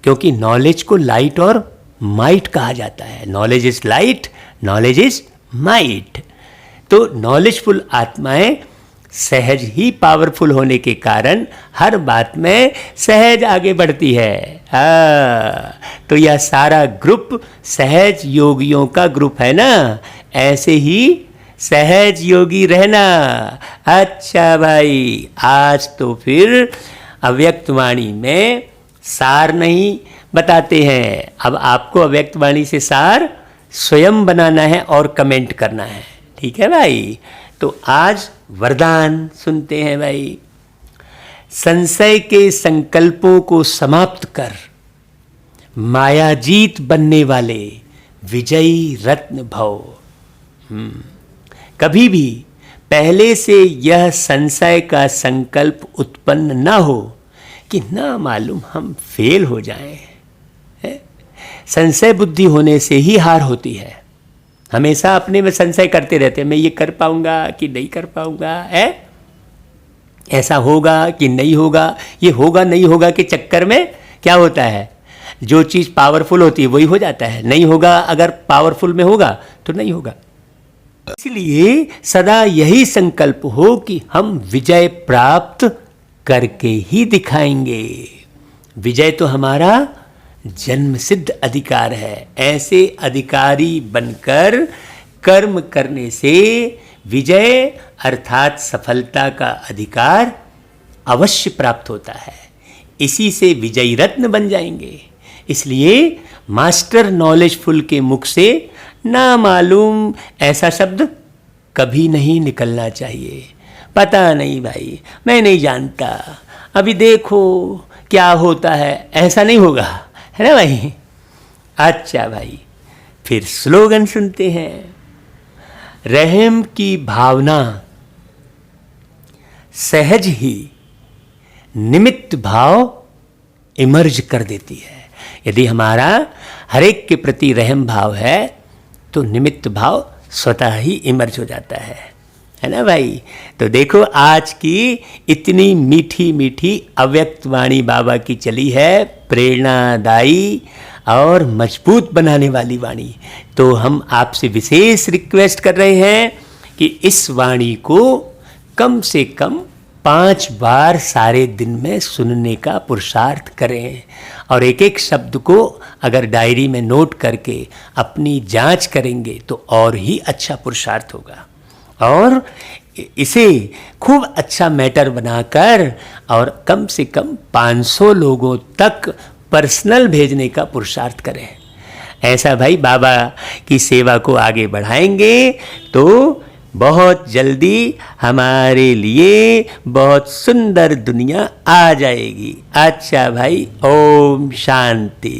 क्योंकि नॉलेज को लाइट और माइट कहा जाता है। Knowledge is light, knowledge is might. तो नॉलेजफुल आत्माएं सहज ही पावरफुल होने के कारण हर बात में सहज आगे बढ़ती है। तो यह सारा ग्रुप सहज योगियों का ग्रुप है ना, ऐसे ही सहज योगी रहना। अच्छा भाई, आज तो फिर अव्यक्त वाणी में सार नहीं बताते हैं, अब आपको अव्यक्त वाणी से सार स्वयं बनाना है और कमेंट करना है, ठीक है भाई। तो आज वरदान सुनते हैं भाई। संशय के संकल्पों को समाप्त कर मायाजीत बनने वाले विजयी रत्न भव। कभी भी पहले से यह संशय का संकल्प उत्पन्न ना हो कि ना मालूम हम फेल हो जाएं। संशय बुद्धि होने से ही हार होती है। हमेशा अपने में संशय करते रहते हैं, मैं ये कर पाऊंगा कि नहीं कर पाऊंगा, ऐसा होगा कि नहीं होगा। ये होगा नहीं होगा के चक्कर में क्या होता है, जो चीज़ पावरफुल होती है वही हो जाता है, नहीं होगा अगर पावरफुल में होगा तो नहीं होगा। इसलिए सदा यही संकल्प हो कि हम विजय प्राप्त करके ही दिखाएंगे। विजय तो हमारा जन्म सिद्ध अधिकार है। ऐसे अधिकारी बनकर कर्म करने से विजय अर्थात सफलता का अधिकार अवश्य प्राप्त होता है। इसी से विजयी रत्न बन जाएंगे। इसलिए मास्टर नॉलेजफुल के मुख से ना मालूम ऐसा शब्द कभी नहीं निकलना चाहिए। पता नहीं भाई, मैं नहीं जानता, अभी देखो क्या होता है, ऐसा नहीं होगा, है ना भाई। अच्छा भाई, फिर स्लोगन सुनते हैं। रहम की भावना सहज ही निमित्त भाव इमर्ज कर देती है। यदि हमारा हरेक के प्रति रहम भाव है तो निमित्त भाव स्वतः ही इमर्ज हो जाता है ना भाई। तो देखो आज की इतनी मीठी मीठी अव्यक्त वाणी बाबा की चली है, प्रेरणादायी और मजबूत बनाने वाली वाणी। तो हम आपसे विशेष रिक्वेस्ट कर रहे हैं कि इस वाणी को कम से कम 5 बार सारे दिन में सुनने का पुरुषार्थ करें और एक एक शब्द को अगर डायरी में नोट करके अपनी जांच करेंगे तो और ही अच्छा पुरुषार्थ होगा। और इसे खूब अच्छा मैटर बनाकर और कम से कम 500 लोगों तक पर्सनल भेजने का पुरुषार्थ करें। ऐसा भाई बाबा की सेवा को आगे बढ़ाएंगे तो बहुत जल्दी हमारे लिए बहुत सुंदर दुनिया आ जाएगी। अच्छा भाई, ओम शांति।